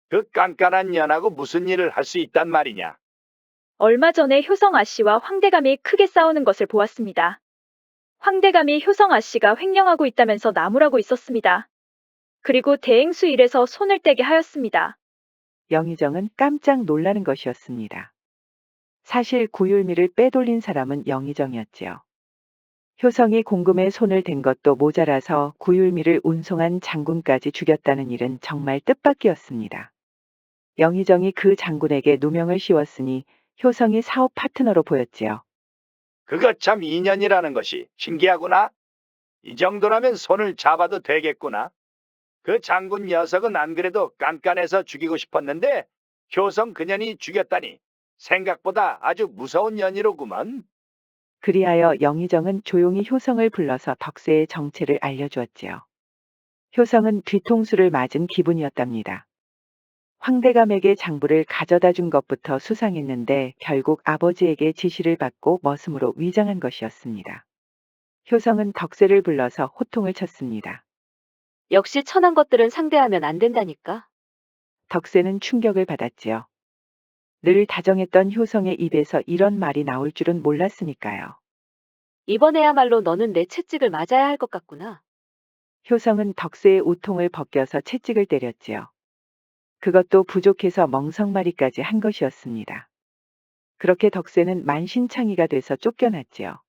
그 깐깐한 년하고 무슨 일을 할 수 있단 말이냐. 얼마 전에 효성 아씨와 황대감이 크게 싸우는 것을 보았습니다. 황대감이 효성 아씨가 횡령하고 있다면서 나무라고 있었습니다. 그리고 대행수 일에서 손을 떼게 하였습니다. 영의정은 깜짝 놀라는 것이었습니다. 사실 구율미를 빼돌린 사람은 영의정이었지요. 효성이 공금에 손을 댄 것도 모자라서 구율미를 운송한 장군까지 죽였다는 일은 정말 뜻밖이었습니다. 영의정이 그 장군에게 누명을 씌웠으니 효성이 사업 파트너로 보였지요. 그거 참 인연이라는 것이 신기하구나. 이 정도라면 손을 잡아도 되겠구나. 그 장군 녀석은 안 그래도 깐깐해서 죽이고 싶었는데 효성 그년이 죽였다니 생각보다 아주 무서운 년이로구먼. 그리하여 영의정은 조용히 효성을 불러서 덕세의 정체를 알려주었지요. 효성은 뒤통수를 맞은 기분이었답니다. 황대감에게 장부를 가져다 준 것부터 수상했는데 결국 아버지에게 지시를 받고 머슴으로 위장한 것이었습니다. 효성은 덕세를 불러서 호통을 쳤습니다. 역시 천한 것들은 상대하면 안 된다니까. 덕세는 충격을 받았지요. 늘 다정했던 효성의 입에서 이런 말이 나올 줄은 몰랐으니까요. 이번에야말로 너는 내 채찍을 맞아야 할 것 같구나. 효성은 덕세의 우통을 벗겨서 채찍을 때렸지요. 그것도 부족해서 멍석마리까지 한 것이었습니다. 그렇게 덕세는 만신창이가 돼서 쫓겨났지요.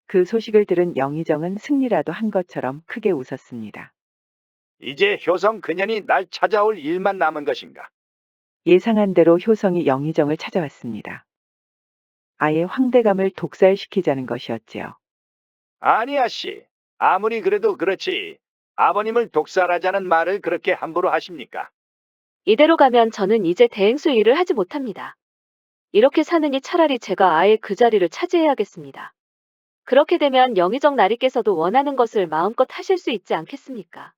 그 소식을 들은 영의정은 승리라도 한 것처럼 크게 웃었습니다. 이제 효성 그년이 날 찾아올 일만 남은 것인가. 예상한 대로 효성이 영의정을 찾아왔습니다. 아예 황대감을 독살시키자는 것이었지요. 아니야 씨. 아무리 그래도 그렇지. 아버님을 독살하자는 말을 그렇게 함부로 하십니까? 이대로 가면 저는 이제 대행수 일을 하지 못합니다. 이렇게 사느니 차라리 제가 아예 그 자리를 차지해야겠습니다. 그렇게 되면 영의정 나리께서도 원하는 것을 마음껏 하실 수 있지 않겠습니까?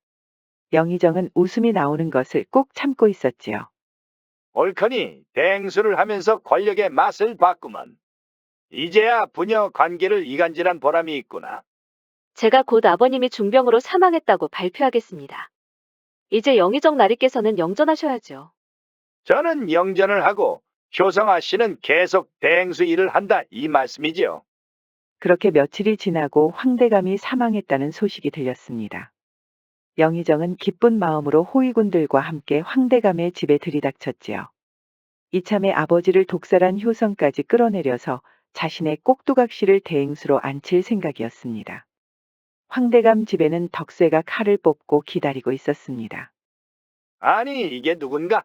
영의정은 웃음이 나오는 것을 꼭 참고 있었지요. 옳거니 대행수를 하면서 권력의 맛을 봤구먼. 이제야 부녀 관계를 이간질한 보람이 있구나. 제가 곧 아버님이 중병으로 사망했다고 발표하겠습니다. 이제 영의정 나리께서는 영전하셔야죠. 저는 영전을 하고 효성아 씨는 계속 대행수 일을 한다 이 말씀이지요. 그렇게 며칠이 지나고 황대감이 사망했다는 소식이 들렸습니다. 영의정은 기쁜 마음으로 호위군들과 함께 황대감의 집에 들이닥쳤지요. 이참에 아버지를 독살한 효성까지 끌어내려서 자신의 꼭두각시를 대행수로 앉힐 생각이었습니다. 황대감 집에는 덕세가 칼을 뽑고 기다리고 있었습니다. 아니 이게 누군가?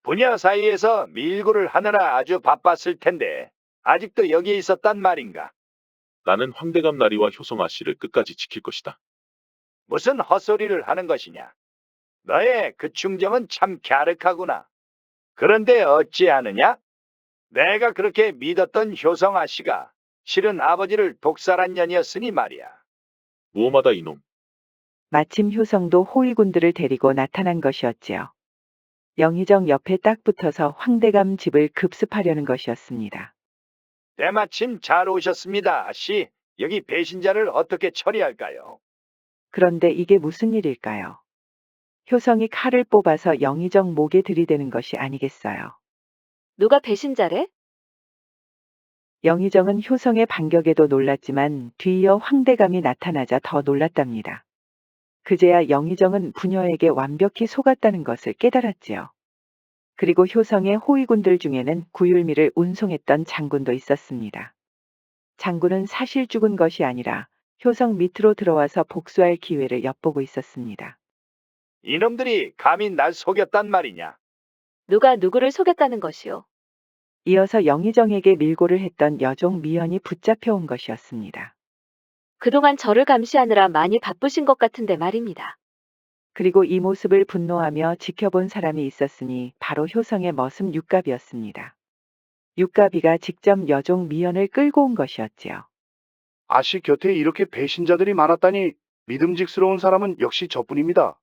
부녀 사이에서 밀고를 하느라 아주 바빴을 텐데 아직도 여기에 있었단 말인가? 나는 황대감 나리와 효성아 씨를 끝까지 지킬 것이다. 무슨 헛소리를 하는 것이냐? 너의 그 충정은 참 갸륵하구나. 그런데 어찌하느냐? 내가 그렇게 믿었던 효성아 씨가 실은 아버지를 독살한 년이었으니 말이야. 무엄하다 이놈. 마침 효성도 호위군들을 데리고 나타난 것이었지요. 영의정 옆에 딱 붙어서 황대감 집을 급습하려는 것이었습니다. 때마침 잘 오셨습니다, 아씨. 여기 배신자를 어떻게 처리할까요? 그런데 이게 무슨 일일까요? 효성이 칼을 뽑아서 영의정 목에 들이대는 것이 아니겠어요. 누가 배신자래? 영의정은 효성의 반격에도 놀랐지만 뒤이어 황대감이 나타나자 더 놀랐답니다. 그제야 영의정은 부녀에게 완벽히 속았다는 것을 깨달았지요. 그리고 효성의 호위군들 중에는 구율미를 운송했던 장군도 있었습니다. 장군은 사실 죽은 것이 아니라 효성 밑으로 들어와서 복수할 기회를 엿보고 있었습니다. 이놈들이 감히 날 속였단 말이냐? 누가 누구를 속였다는 것이요? 이어서 영의정에게 밀고를 했던 여종 미연이 붙잡혀온 것이었습니다. 그동안 저를 감시하느라 많이 바쁘신 것 같은데 말입니다. 그리고 이 모습을 분노하며 지켜본 사람이 있었으니 바로 효성의 머슴 육갑이었습니다. 육갑이가 직접 여종 미연을 끌고 온 것이었지요. 아씨 곁에 이렇게 배신자들이 많았다니 믿음직스러운 사람은 역시 저뿐입니다.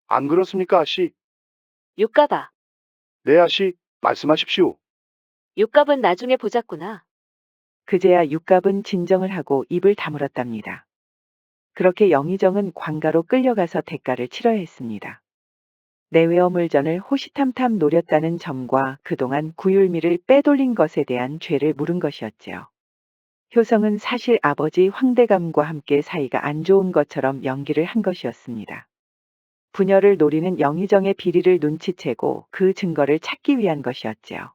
안 그렇습니까, 아씨? 육갑아, 네, 아씨, 말씀하십시오. 육갑은 나중에 보자꾸나. 그제야 육갑은 진정을 하고 입을 다물었답니다. 그렇게 영의정은 관가로 끌려가서 대가를 치러야 했습니다. 내외어물전을 호시탐탐 노렸다는 점과 그동안 구율미를 빼돌린 것에 대한 죄를 물은 것이었지요. 효성은 사실 아버지 황대감과 함께 사이가 안 좋은 것처럼 연기를 한 것이었습니다. 부녀를 노리는 영의정의 비리를 눈치채고 그 증거를 찾기 위한 것이었지요.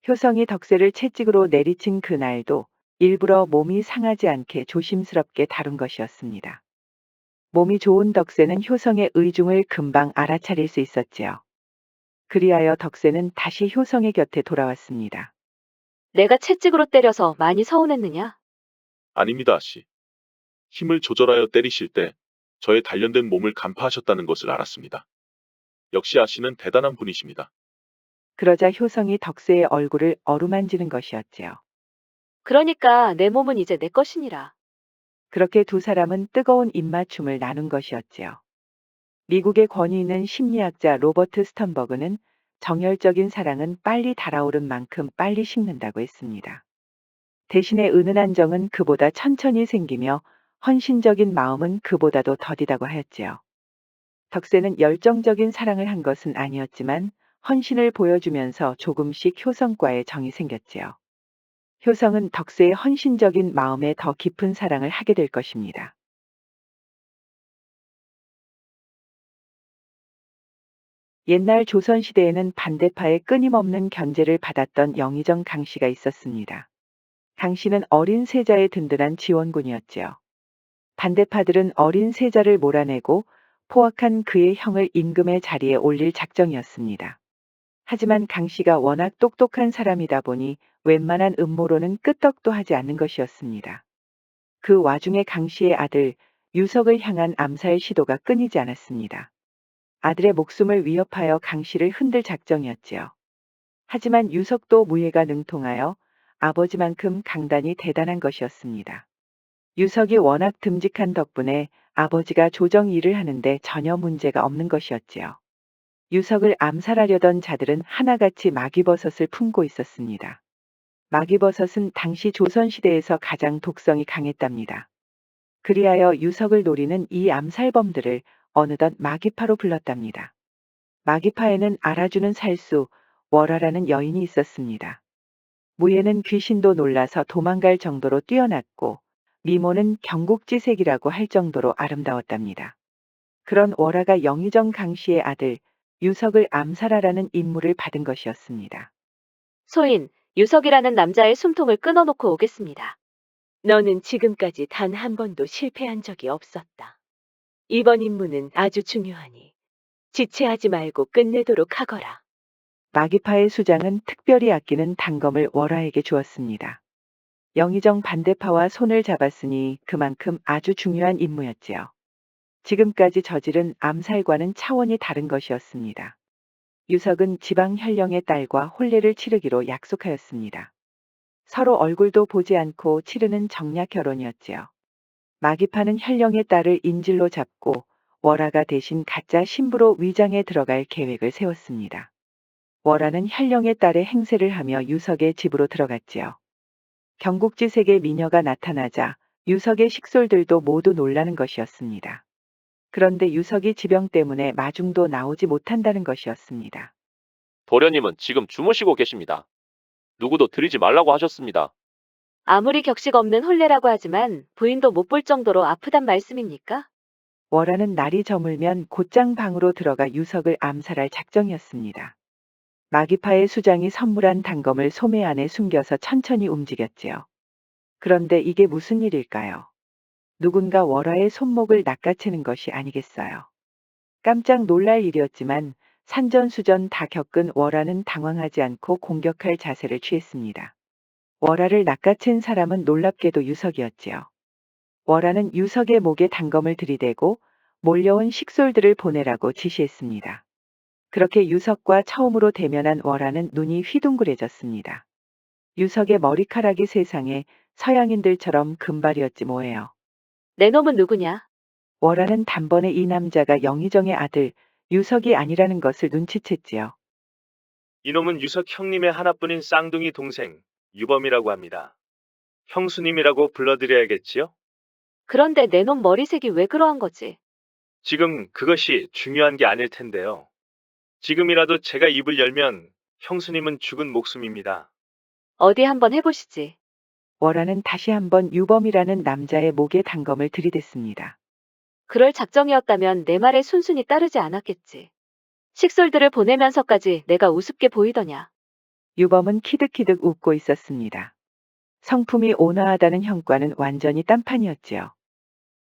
효성이 덕세를 채찍으로 내리친 그날도 일부러 몸이 상하지 않게 조심스럽게 다룬 것이었습니다. 몸이 좋은 덕세는 효성의 의중을 금방 알아차릴 수 있었지요. 그리하여 덕세는 다시 효성의 곁에 돌아왔습니다. 내가 채찍으로 때려서 많이 서운했느냐? 아닙니다 아씨. 힘을 조절하여 때리실 때 저의 단련된 몸을 간파하셨다는 것을 알았습니다. 역시 아씨는 대단한 분이십니다. 그러자 효성이 덕세의 얼굴을 어루만지는 것이었지요. 그러니까 내 몸은 이제 내 것이니라. 그렇게 두 사람은 뜨거운 입맞춤을 나눈 것이었지요. 미국의 권위 있는 심리학자 로버트 스턴버그는 정열적인 사랑은 빨리 달아오른 만큼 빨리 식는다고 했습니다. 대신에 은은한 정은 그보다 천천히 생기며 헌신적인 마음은 그보다도 더디다고 하였지요. 덕세는 열정적인 사랑을 한 것은 아니었지만 헌신을 보여주면서 조금씩 효성과의 정이 생겼지요. 효성은 덕세의 헌신적인 마음에 더 깊은 사랑을 하게 될 것입니다. 옛날 조선시대에는 반대파의 끊임없는 견제를 받았던 영의정 강씨가 있었습니다. 강씨는 어린 세자의 든든한 지원군이었지요. 반대파들은 어린 세자를 몰아내고 포악한 그의 형을 임금의 자리에 올릴 작정이었습니다. 하지만 강씨가 워낙 똑똑한 사람이다 보니 웬만한 음모로는 끄떡도 하지 않는 것이었습니다. 그 와중에 강씨의 아들 유석을 향한 암살 시도가 끊이지 않았습니다. 아들의 목숨을 위협하여 강씨를 흔들 작정이었지요. 하지만 유석도 무예가 능통하여 아버지만큼 강단이 대단한 것이었습니다. 유석이 워낙 듬직한 덕분에 아버지가 조정 일을 하는데 전혀 문제가 없는 것이었지요. 유석을 암살하려던 자들은 하나같이 마귀버섯을 품고 있었습니다. 마귀버섯은 당시 조선시대에서 가장 독성이 강했답니다. 그리하여 유석을 노리는 이 암살범들을 어느덧 마기파로 불렀답니다. 마기파에는 알아주는 살수, 월화라는 여인이 있었습니다. 무예는 귀신도 놀라서 도망갈 정도로 뛰어났고 미모는 경국지색이라고 할 정도로 아름다웠답니다. 그런 월화가 영의정 강씨의 아들 유석을 암살하라는 임무를 받은 것이었습니다. 소인, 유석이라는 남자의 숨통을 끊어놓고 오겠습니다. 너는 지금까지 단 한 번도 실패한 적이 없었다. 이번 임무는 아주 중요하니 지체하지 말고 끝내도록 하거라. 마기파의 수장은 특별히 아끼는 단검을 월화에게 주었습니다. 영의정 반대파와 손을 잡았으니 그만큼 아주 중요한 임무였지요. 지금까지 저지른 암살과는 차원이 다른 것이었습니다. 유석은 지방 현령의 딸과 혼례를 치르기로 약속하였습니다. 서로 얼굴도 보지 않고 치르는 정략 결혼이었지요. 마기파는 현령의 딸을 인질로 잡고 월화가 대신 가짜 신부로 위장해 들어갈 계획을 세웠습니다. 월화는 현령의 딸의 행세를 하며 유석의 집으로 들어갔지요. 경국지색의 미녀가 나타나자 유석의 식솔들도 모두 놀라는 것이었습니다. 그런데 유석이 지병 때문에 마중도 나오지 못한다는 것이었습니다. 도련님은 지금 주무시고 계십니다. 누구도 들이지 말라고 하셨습니다. 아무리 격식 없는 혼례라고 하지만 부인도 못 볼 정도로 아프단 말씀입니까? 월화는 날이 저물면 곧장 방으로 들어가 유석을 암살할 작정이었습니다. 마기파의 수장이 선물한 단검을 소매 안에 숨겨서 천천히 움직였지요. 그런데 이게 무슨 일일까요? 누군가 월화의 손목을 낚아채는 것이 아니겠어요. 깜짝 놀랄 일이었지만 산전수전 다 겪은 월화는 당황하지 않고 공격할 자세를 취했습니다. 월화를 낚아챈 사람은 놀랍게도 유석이었지요. 월화는 유석의 목에 단검을 들이대고 몰려온 식솔들을 보내라고 지시했습니다. 그렇게 유석과 처음으로 대면한 월화는 눈이 휘둥그레졌습니다. 유석의 머리카락이 세상에 서양인들처럼 금발이었지 뭐예요. 내 놈은 누구냐? 월화는 단번에 이 남자가 영의정의 아들 유석이 아니라는 것을 눈치챘지요. 이놈은 유석 형님의 하나뿐인 쌍둥이 동생 유범이라고 합니다. 형수님이라고 불러드려야겠지요? 그런데 내 놈 머리색이 왜 그러한 거지? 지금 그것이 중요한 게 아닐 텐데요. 지금이라도 제가 입을 열면 형수님은 죽은 목숨입니다. 어디 한번 해보시지. 월화는 다시 한번 유범이라는 남자의 목에 단검을 들이댔습니다. 그럴 작정이었다면 내 말에 순순히 따르지 않았겠지. 식솔들을 보내면서까지 내가 우습게 보이더냐. 유범은 키득키득 웃고 있었습니다. 성품이 온화하다는 형과는 완전히 딴판이었지요.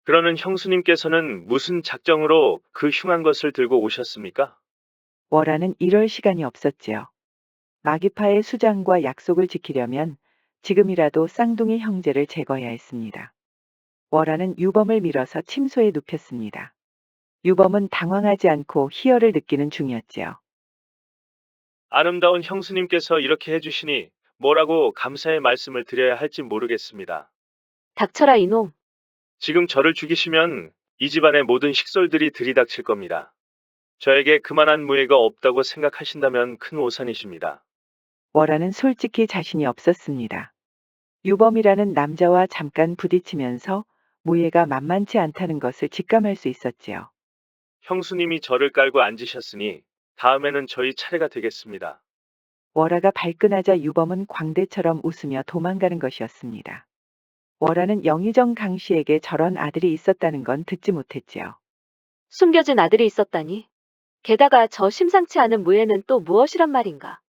그러는 형수님께서는 무슨 작정으로 그 흉한 것을 들고 오셨습니까? 월화는 이럴 시간이 없었지요. 마기파의 수장과 약속을 지키려면 지금이라도 쌍둥이 형제를 제거해야 했습니다. 월화는 유범을 밀어서 침소에 눕혔습니다. 유범은 당황하지 않고 희열을 느끼는 중이었지요. 아름다운 형수님께서 이렇게 해주시니 뭐라고 감사의 말씀을 드려야 할지 모르겠습니다. 닥쳐라 이놈. 지금 저를 죽이시면 이 집안의 모든 식솔들이 들이닥칠 겁니다. 저에게 그만한 무예가 없다고 생각하신다면 큰 오산이십니다. 월화는 솔직히 자신이 없었습니다. 유범이라는 남자와 잠깐 부딪히면서 무예가 만만치 않다는 것을 직감할 수 있었지요. 형수님이 저를 깔고 앉으셨으니 다음에는 저희 차례가 되겠습니다. 월화가 발끈하자 유범은 광대처럼 웃으며 도망가는 것이었습니다. 월화는 영의정 강씨에게 저런 아들이 있었다는 건 듣지 못했지요. 숨겨진 아들이 있었다니. 게다가 저 심상치 않은 무예는 또 무엇이란 말인가.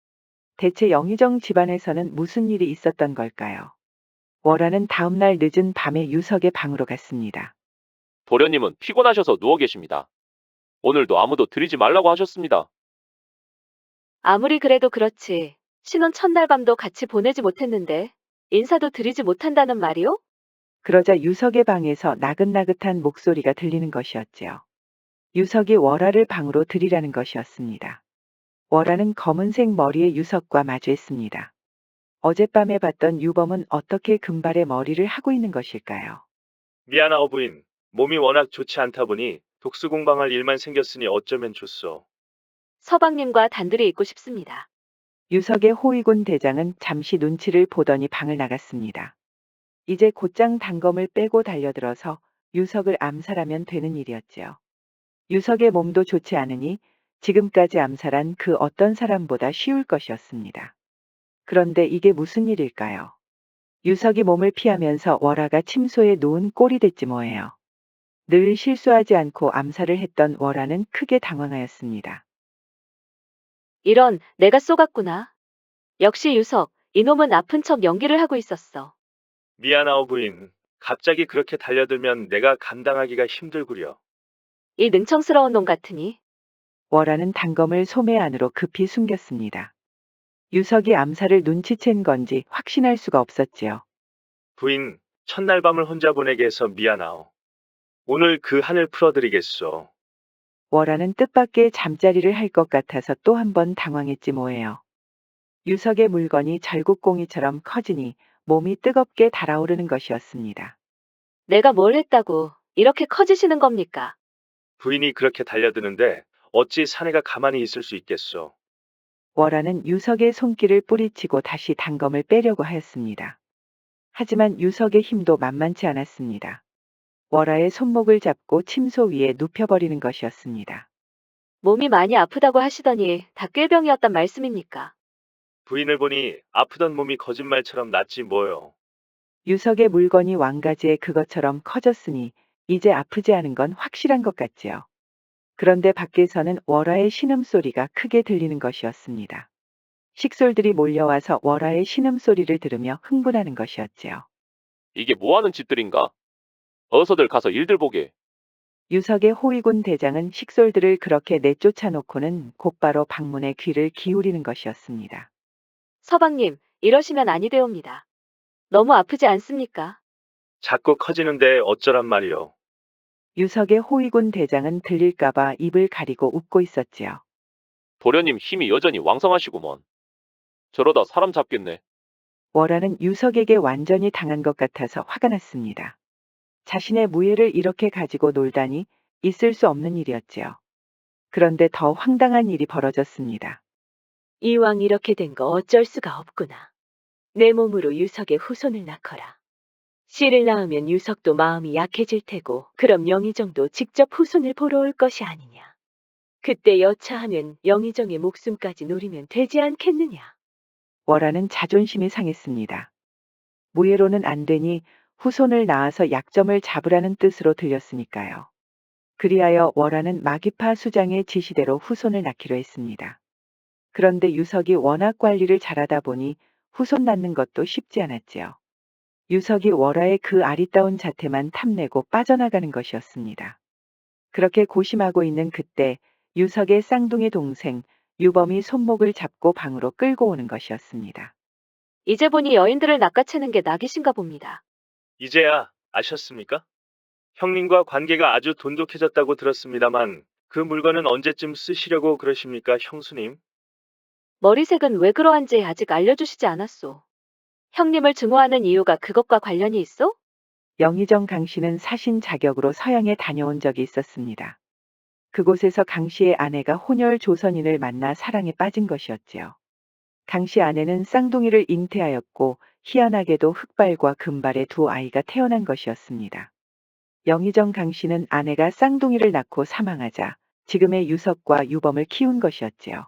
대체 영의정 집안에서는 무슨 일이 있었던 걸까요? 월화는 다음날 늦은 밤에 유석의 방으로 갔습니다. 도련님은 피곤하셔서 누워 계십니다. 오늘도 아무도 들이지 말라고 하셨습니다. 아무리 그래도 그렇지. 신혼 첫날 밤도 같이 보내지 못했는데 인사도 드리지 못한다는 말이오? 그러자 유석의 방에서 나긋나긋한 목소리가 들리는 것이었지요. 유석이 월화를 방으로 들이라는 것이었습니다. 월화는 검은색 머리의 유석과 마주했습니다. 어젯밤에 봤던 유범은 어떻게 금발의 머리를 하고 있는 것일까요? 미안하오 부인. 몸이 워낙 좋지 않다 보니 독수 공방할 일만 생겼으니 어쩌면 좋소. 서방님과 단둘이 있고 싶습니다. 유석의 호위군 대장은 잠시 눈치를 보더니 방을 나갔습니다. 이제 곧장 단검을 빼고 달려들어서 유석을 암살하면 되는 일이었지요. 유석의 몸도 좋지 않으니 지금까지 암살한 그 어떤 사람보다 쉬울 것이었습니다. 그런데 이게 무슨 일일까요? 유석이 몸을 피하면서 월아가 침소에 놓은 꼴이 됐지 뭐예요. 늘 실수하지 않고 암살을 했던 월아는 크게 당황하였습니다. 이런, 내가 쏘갔구나. 역시 유석, 이놈은 아픈 척 연기를 하고 있었어. 미안하오 부인. 갑자기 그렇게 달려들면 내가 감당하기가 힘들구려. 이 능청스러운 놈 같으니. 월아는 단검을 소매 안으로 급히 숨겼습니다. 유석이 암살을 눈치챈 건지 확신할 수가 없었지요. 부인, 첫날 밤을 혼자 보내게 해서 미안하오. 오늘 그 한을 풀어드리겠소. 월아는 뜻밖의 잠자리를 할 것 같아서 또 한 번 당황했지 뭐예요. 유석의 물건이 절곡공이처럼 커지니 몸이 뜨겁게 달아오르는 것이었습니다. 내가 뭘 했다고 이렇게 커지시는 겁니까? 부인이 그렇게 달려드는데 어찌 사내가 가만히 있을 수 있겠소. 월아는 유석의 손길을 뿌리치고 다시 단검을 빼려고 하였습니다. 하지만 유석의 힘도 만만치 않았습니다. 월아의 손목을 잡고 침소 위에 눕혀버리는 것이었습니다. 몸이 많이 아프다고 하시더니 다 꾀병이었단 말씀입니까? 부인을 보니 아프던 몸이 거짓말처럼 낫지 뭐요. 유석의 물건이 왕가지에 그것처럼 커졌으니 이제 아프지 않은 건 확실한 것 같지요. 그런데 밖에서는 월아의 신음소리가 크게 들리는 것이었습니다. 식솔들이 몰려와서 월아의 신음소리를 들으며 흥분하는 것이었지요. 이게 뭐하는 짓들인가? 어서들 가서 일들 보게. 유석의 호위군 대장은 식솔들을 그렇게 내쫓아 놓고는 곧바로 방문에 귀를 기울이는 것이었습니다. 서방님, 이러시면 아니 되옵니다. 너무 아프지 않습니까? 자꾸 커지는데 어쩌란 말이오. 유석의 호위군 대장은 들릴까봐 입을 가리고 웃고 있었지요. 도련님 힘이 여전히 왕성하시구먼. 저러다 사람 잡겠네. 월아는 유석에게 완전히 당한 것 같아서 화가 났습니다. 자신의 무예를 이렇게 가지고 놀다니 있을 수 없는 일이었지요. 그런데 더 황당한 일이 벌어졌습니다. 이왕 이렇게 된 거 어쩔 수가 없구나. 내 몸으로 유석의 후손을 낳거라. 씨를 낳으면 유석도 마음이 약해질 테고 그럼 영의정도 직접 후손을 보러 올 것이 아니냐. 그때 여차하면 영의정의 목숨까지 노리면 되지 않겠느냐. 월아는 자존심이 상했습니다. 무예로는 안 되니 후손을 낳아서 약점을 잡으라는 뜻으로 들렸으니까요. 그리하여 월아는 마기파 수장의 지시대로 후손을 낳기로 했습니다. 그런데 유석이 워낙 관리를 잘하다 보니 후손 낳는 것도 쉽지 않았지요. 유석이 월아의 그 아리따운 자태만 탐내고 빠져나가는 것이었습니다. 그렇게 고심하고 있는 그때 유석의 쌍둥이 동생 유범이 손목을 잡고 방으로 끌고 오는 것이었습니다. 이제 보니 여인들을 낚아채는 게 낙이신가 봅니다. 이제야 아셨습니까? 형님과 관계가 아주 돈독해졌다고 들었습니다만 그 물건은 언제쯤 쓰시려고 그러십니까, 형수님? 머리색은 왜 그러한지 아직 알려주시지 않았소. 형님을 증오하는 이유가 그것과 관련이 있어? 영의정 강 씨는 사신 자격으로 서양에 다녀온 적이 있었습니다. 그곳에서 강 씨의 아내가 혼혈 조선인을 만나 사랑에 빠진 것이었지요. 강 씨 아내는 쌍둥이를 잉태하였고 희한하게도 흑발과 금발의 두 아이가 태어난 것이었습니다. 영의정 강 씨는 아내가 쌍둥이를 낳고 사망하자 지금의 유석과 유범을 키운 것이었지요.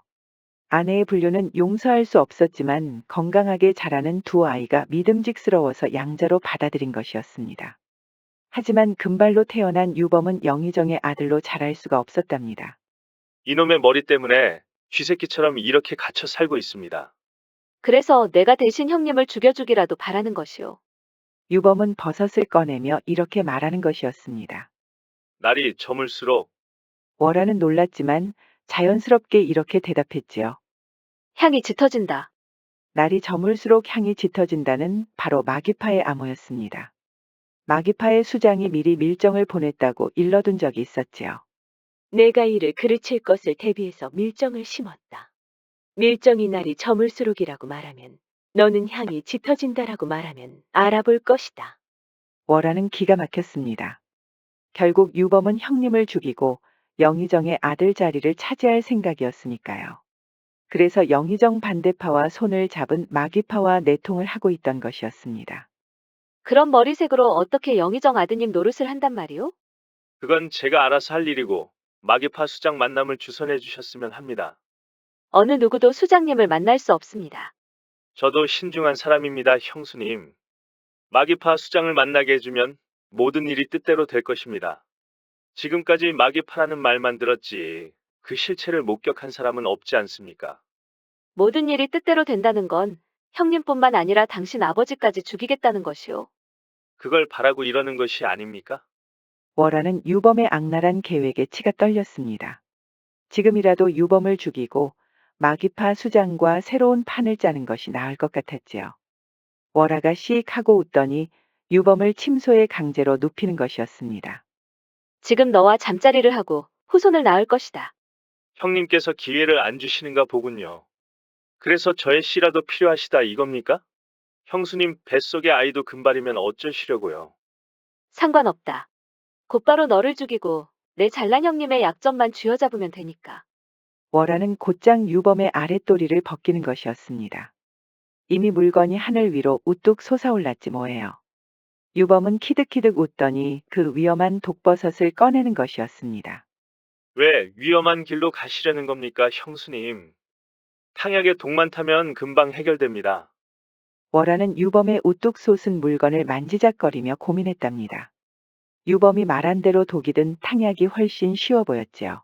아내의 분류는 용서할 수 없었지만 건강하게 자라는 두 아이가 믿음직스러워서 양자로 받아들인 것이었습니다. 하지만 금발로 태어난 유범은 영의정의 아들로 자랄 수가 없었답니다. 이놈의 머리 때문에 쥐새끼처럼 이렇게 갇혀 살고 있습니다. 그래서 내가 대신 형님을 죽여주기라도 바라는 것이오. 유범은 버섯을 꺼내며 이렇게 말하는 것이었습니다. 날이 저물수록 월아는 놀랐지만 자연스럽게 이렇게 대답했지요. 향이 짙어진다. 날이 저물수록 향이 짙어진다는 바로 마귀파의 암호였습니다. 마귀파의 수장이 미리 밀정을 보냈다고 일러둔 적이 있었지요. 내가 이를 그르칠 것을 대비해서 밀정을 심었다. 밀정이 날이 저물수록이라고 말하면 너는 향이 짙어진다라고 말하면 알아볼 것이다. 월아는 기가 막혔습니다. 결국 유범은 형님을 죽이고 영의정의 아들 자리를 차지할 생각이었으니까요. 그래서 영의정 반대파와 손을 잡은 마귀파와 내통을 하고 있던 것이었습니다. 그런 머리색으로 어떻게 영의정 아드님 노릇을 한단 말이오? 그건 제가 알아서 할 일이고 마기파 수장 만남을 주선해 주셨으면 합니다. 어느 누구도 수장님을 만날 수 없습니다. 저도 신중한 사람입니다, 형수님. 마기파 수장을 만나게 해주면 모든 일이 뜻대로 될 것입니다. 지금까지 마기파라는 말만 들었지 그 실체를 목격한 사람은 없지 않습니까? 모든 일이 뜻대로 된다는 건 형님뿐만 아니라 당신 아버지까지 죽이겠다는 것이오. 그걸 바라고 이러는 것이 아닙니까? 월화는 유범의 악랄한 계획에 치가 떨렸습니다. 지금이라도 유범을 죽이고 마기파 수장과 새로운 판을 짜는 것이 나을 것 같았지요. 월화가 씩 하고 웃더니 유범을 침소에 강제로 눕히는 것이었습니다. 지금 너와 잠자리를 하고 후손을 낳을 것이다. 형님께서 기회를 안 주시는가 보군요. 그래서 저의 씨라도 필요하시다 이겁니까? 형수님 뱃속의 아이도 금발이면 어쩌시려고요. 상관없다. 곧바로 너를 죽이고 내 잘난 형님의 약점만 쥐어잡으면 되니까. 월화는 곧장 유범의 아랫도리를 벗기는 것이었습니다. 이미 물건이 하늘 위로 우뚝 솟아올랐지 뭐예요. 유범은 키득키득 웃더니 그 위험한 독버섯을 꺼내는 것이었습니다. 왜 위험한 길로 가시려는 겁니까, 형수님? 탕약에 독만 타면 금방 해결됩니다. 월화는 유범의 우뚝 솟은 물건을 만지작거리며 고민했답니다. 유범이 말한 대로 독이 든 탕약이 훨씬 쉬워 보였지요.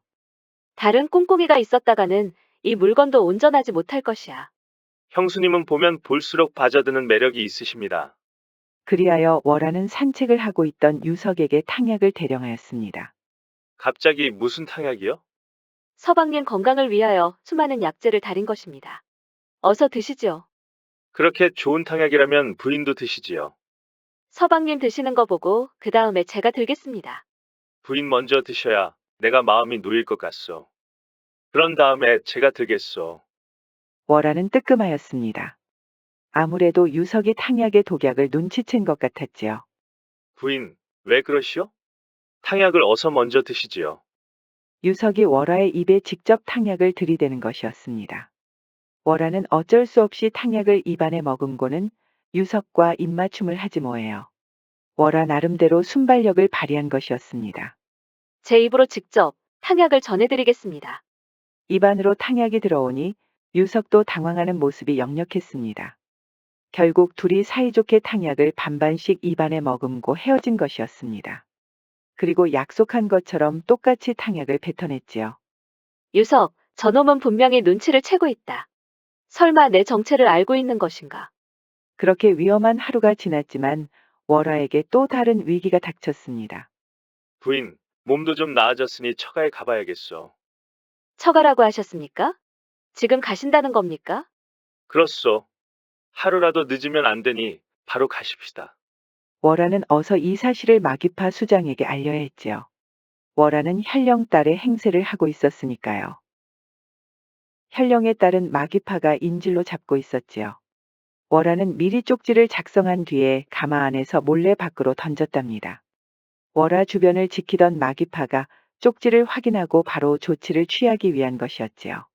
다른 꿍꿍이가 있었다가는 이 물건도 온전하지 못할 것이야. 형수님은 보면 볼수록 빠져드는 매력이 있으십니다. 그리하여 월화는 산책을 하고 있던 유석에게 탕약을 대령하였습니다. 갑자기 무슨 탕약이요? 서방님 건강을 위하여 수많은 약재를 달인 것입니다. 어서 드시지요. 그렇게 좋은 탕약이라면 부인도 드시지요. 서방님 드시는 거 보고 그 다음에 제가 들겠습니다. 부인 먼저 드셔야 내가 마음이 놓일 것 같소. 그런 다음에 제가 들겠소. 월화는 뜨끔하였습니다. 아무래도 유석이 탕약의 독약을 눈치챈 것 같았지요. 부인, 왜 그러시오? 탕약을 어서 먼저 드시지요. 유석이 월화의 입에 직접 탕약을 들이대는 것이었습니다. 월화는 어쩔 수 없이 탕약을 입안에 머금고는 유석과 입맞춤을 하지 뭐예요. 월화 나름대로 순발력을 발휘한 것이었습니다. 제 입으로 직접 탕약을 전해드리겠습니다. 입안으로 탕약이 들어오니 유석도 당황하는 모습이 역력했습니다. 결국 둘이 사이좋게 탕약을 반반씩 입안에 머금고 헤어진 것이었습니다. 그리고 약속한 것처럼 똑같이 탕약을 뱉어냈지요. 유석, 저놈은 분명히 눈치를 채고 있다. 설마 내 정체를 알고 있는 것인가? 그렇게 위험한 하루가 지났지만 월화에게 또 다른 위기가 닥쳤습니다. 부인, 몸도 좀 나아졌으니 처가에 가봐야겠소. 처가라고 하셨습니까? 지금 가신다는 겁니까? 그렇소. 하루라도 늦으면 안 되니 바로 가십시다. 월화는 어서 이 사실을 마기파 수장에게 알려야 했지요. 월화는 현령 딸의 행세를 하고 있었으니까요. 현령의 딸은 마기파가 인질로 잡고 있었지요. 월화는 미리 쪽지를 작성한 뒤에 가마 안에서 몰래 밖으로 던졌답니다. 월화 주변을 지키던 마기파가 쪽지를 확인하고 바로 조치를 취하기 위한 것이었지요.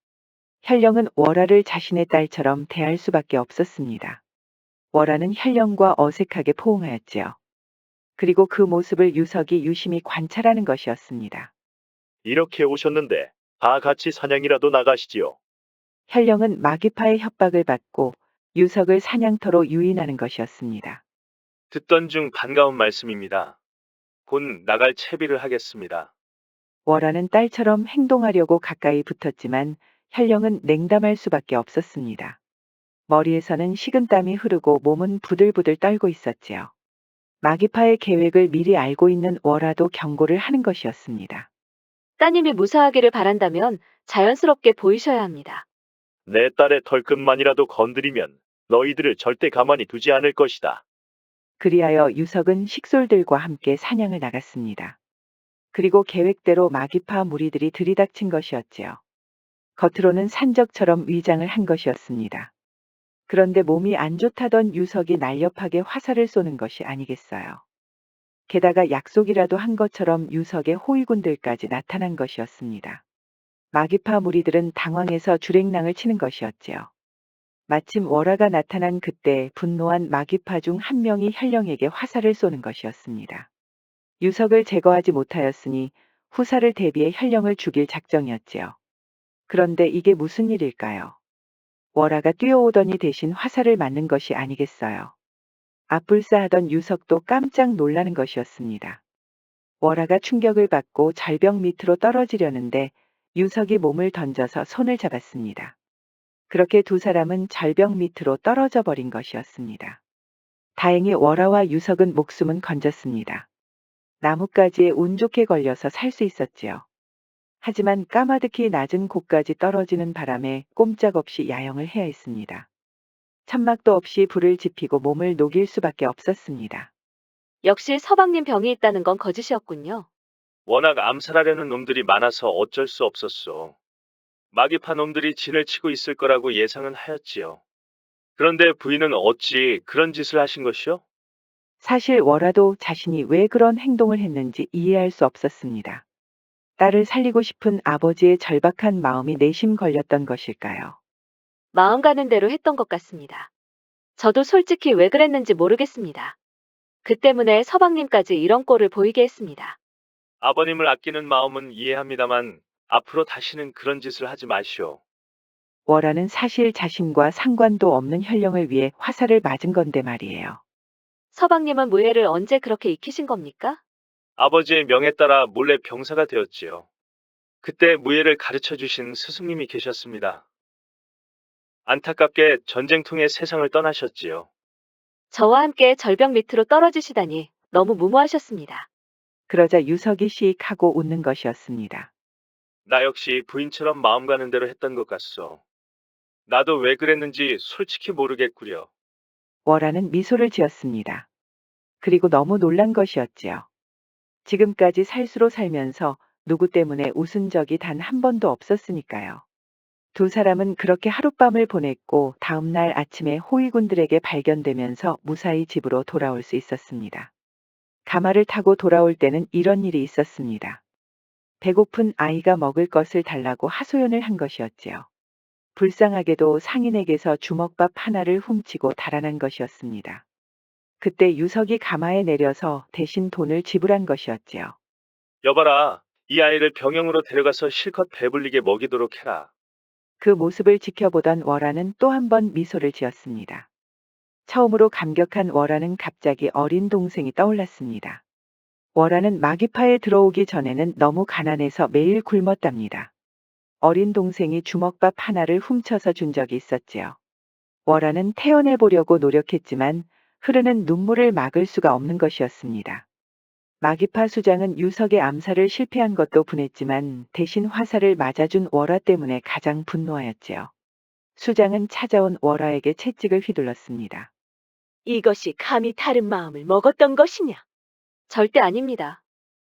현령은 월화를 자신의 딸처럼 대할 수밖에 없었습니다. 월화는 현령과 어색하게 포옹하였지요. 그리고 그 모습을 유석이 유심히 관찰하는 것이었습니다. 이렇게 오셨는데 다 같이 사냥이라도 나가시지요. 현령은 마기파의 협박을 받고 유석을 사냥터로 유인하는 것이었습니다. 듣던 중 반가운 말씀입니다. 곧 나갈 채비를 하겠습니다. 월화는 딸처럼 행동하려고 가까이 붙었지만 현령은 냉담할 수밖에 없었습니다. 머리에서는 식은땀이 흐르고 몸은 부들부들 떨고 있었지요. 마기파의 계획을 미리 알고 있는 월화도 경고를 하는 것이었습니다. 따님이 무사하기를 바란다면 자연스럽게 보이셔야 합니다. 내 딸의 털끝만이라도 건드리면 너희들을 절대 가만히 두지 않을 것이다. 그리하여 유석은 식솔들과 함께 사냥을 나갔습니다. 그리고 계획대로 마기파 무리들이 들이닥친 것이었지요. 겉으로는 산적처럼 위장을 한 것이었습니다. 그런데 몸이 안 좋다던 유석이 날렵하게 화살을 쏘는 것이 아니겠어요. 게다가 약속이라도 한 것처럼 유석의 호위군들까지 나타난 것이었습니다. 마기파 무리들은 당황해서 주랭랑을 치는 것이었지요. 마침 월화가 나타난 그때 분노한 마기파 중 한 명이 현령에게 화살을 쏘는 것이었습니다. 유석을 제거하지 못하였으니 후사를 대비해 현령을 죽일 작정이었지요. 그런데 이게 무슨 일일까요? 월화가 뛰어오더니 대신 화살을 맞는 것이 아니겠어요. 앞불사하던 유석도 깜짝 놀라는 것이었습니다. 월화가 충격을 받고 절벽 밑으로 떨어지려는데 유석이 몸을 던져서 손을 잡았습니다. 그렇게 두 사람은 절벽 밑으로 떨어져 버린 것이었습니다. 다행히 월화와 유석은 목숨은 건졌습니다. 나뭇가지에 운 좋게 걸려서 살 수 있었지요. 하지만 까마득히 낮은 곳까지 떨어지는 바람에 꼼짝없이 야영을 해야 했습니다. 천막도 없이 불을 지피고 몸을 녹일 수밖에 없었습니다. 역시 서방님 병이 있다는 건 거짓이었군요. 워낙 암살하려는 놈들이 많아서 어쩔 수 없었소. 마귀파 놈들이 진을 치고 있을 거라고 예상은 하였지요. 그런데 부인은 어찌 그런 짓을 하신 것이오? 사실 월화도 자신이 왜 그런 행동을 했는지 이해할 수 없었습니다. 딸을 살리고 싶은 아버지의 절박한 마음이 내심 걸렸던 것일까요? 마음 가는 대로 했던 것 같습니다. 저도 솔직히 왜 그랬는지 모르겠습니다. 그 때문에 서방님까지 이런 꼴을 보이게 했습니다. 아버님을 아끼는 마음은 이해합니다만 앞으로 다시는 그런 짓을 하지 마시오. 월화는 사실 자신과 상관도 없는 현령을 위해 화살을 맞은 건데 말이에요. 서방님은 무예를 언제 그렇게 익히신 겁니까? 아버지의 명에 따라 몰래 병사가 되었지요. 그때 무예를 가르쳐 주신 스승님이 계셨습니다. 안타깝게 전쟁통에 세상을 떠나셨지요. 저와 함께 절벽 밑으로 떨어지시다니 너무 무모하셨습니다. 그러자 유석이 시익하고 웃는 것이었습니다. 나 역시 부인처럼 마음 가는 대로 했던 것 같소. 나도 왜 그랬는지 솔직히 모르겠구려. 월화는 미소를 지었습니다. 그리고 너무 놀란 것이었지요. 지금까지 살수로 살면서 누구 때문에 웃은 적이 단 한 번도 없었으니까요. 두 사람은 그렇게 하룻밤을 보냈고 다음 날 아침에 호위군들에게 발견되면서 무사히 집으로 돌아올 수 있었습니다. 가마를 타고 돌아올 때는 이런 일이 있었습니다. 배고픈 아이가 먹을 것을 달라고 하소연을 한 것이었지요. 불쌍하게도 상인에게서 주먹밥 하나를 훔치고 달아난 것이었습니다. 그때 유석이 가마에 내려서 대신 돈을 지불한 것이었지요. 여봐라, 이 아이를 병영으로 데려가서 실컷 배불리게 먹이도록 해라. 그 모습을 지켜보던 월화는 또 한 번 미소를 지었습니다. 처음으로 감격한 월화는 갑자기 어린 동생이 떠올랐습니다. 월화는 마귀파에 들어오기 전에는 너무 가난해서 매일 굶었답니다. 어린 동생이 주먹밥 하나를 훔쳐서 준 적이 있었지요. 월화는 태어내보려고 노력했지만 흐르는 눈물을 막을 수가 없는 것이었습니다. 마귀파 수장은 유석의 암살을 실패한 것도 분했지만 대신 화살을 맞아준 월화 때문에 가장 분노하였지요. 수장은 찾아온 월화에게 채찍을 휘둘렀습니다. 이것이 감히 다른 마음을 먹었던 것이냐? 절대 아닙니다.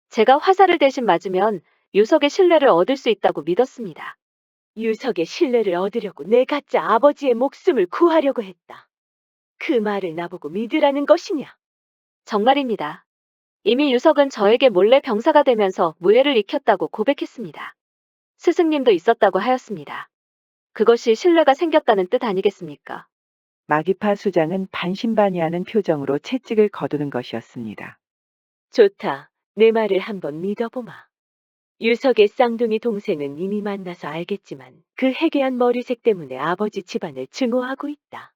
제가 화살을 대신 맞으면 유석의 신뢰를 얻을 수 있다고 믿었습니다. 유석의 신뢰를 얻으려고 내 가짜 아버지의 목숨을 구하려고 했다. 그 말을 나보고 믿으라는 것이냐? 정말입니다. 이미 유석은 저에게 몰래 병사가 되면서 무예를 익혔다고 고백했습니다. 스승님도 있었다고 하였습니다. 그것이 신뢰가 생겼다는 뜻 아니겠습니까? 마귀파 수장은 반신반의하는 표정으로 채찍을 거두는 것이었습니다. 좋다. 내 말을 한번 믿어보마. 유석의 쌍둥이 동생은 이미 만나서 알겠지만 그 해괴한 머리색 때문에 아버지 집안을 증오하고 있다.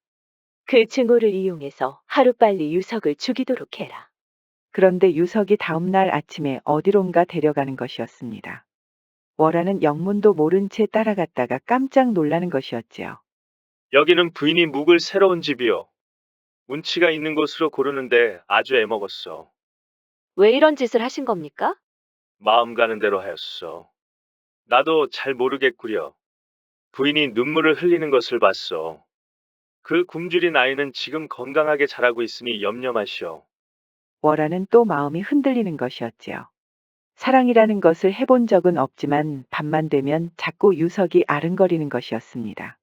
그 증오를 이용해서 하루빨리 유석을 죽이도록 해라. 그런데 유석이 다음 날 아침에 어디론가 데려가는 것이었습니다. 월화는 영문도 모른 채 따라갔다가 깜짝 놀라는 것이었지요. 여기는 부인이 묵을 새로운 집이요. 운치가 있는 곳으로 고르는데 아주 애먹었어. 왜 이런 짓을 하신 겁니까? 마음 가는 대로 하였어. 나도 잘 모르겠구려. 부인이 눈물을 흘리는 것을 봤어. 그 굶주린 아이는 지금 건강하게 자라고 있으니 염려 마시오. 월화는 또 마음이 흔들리는 것이었지요. 사랑이라는 것을 해본 적은 없지만 밤만 되면 자꾸 유석이 아른거리는 것이었습니다.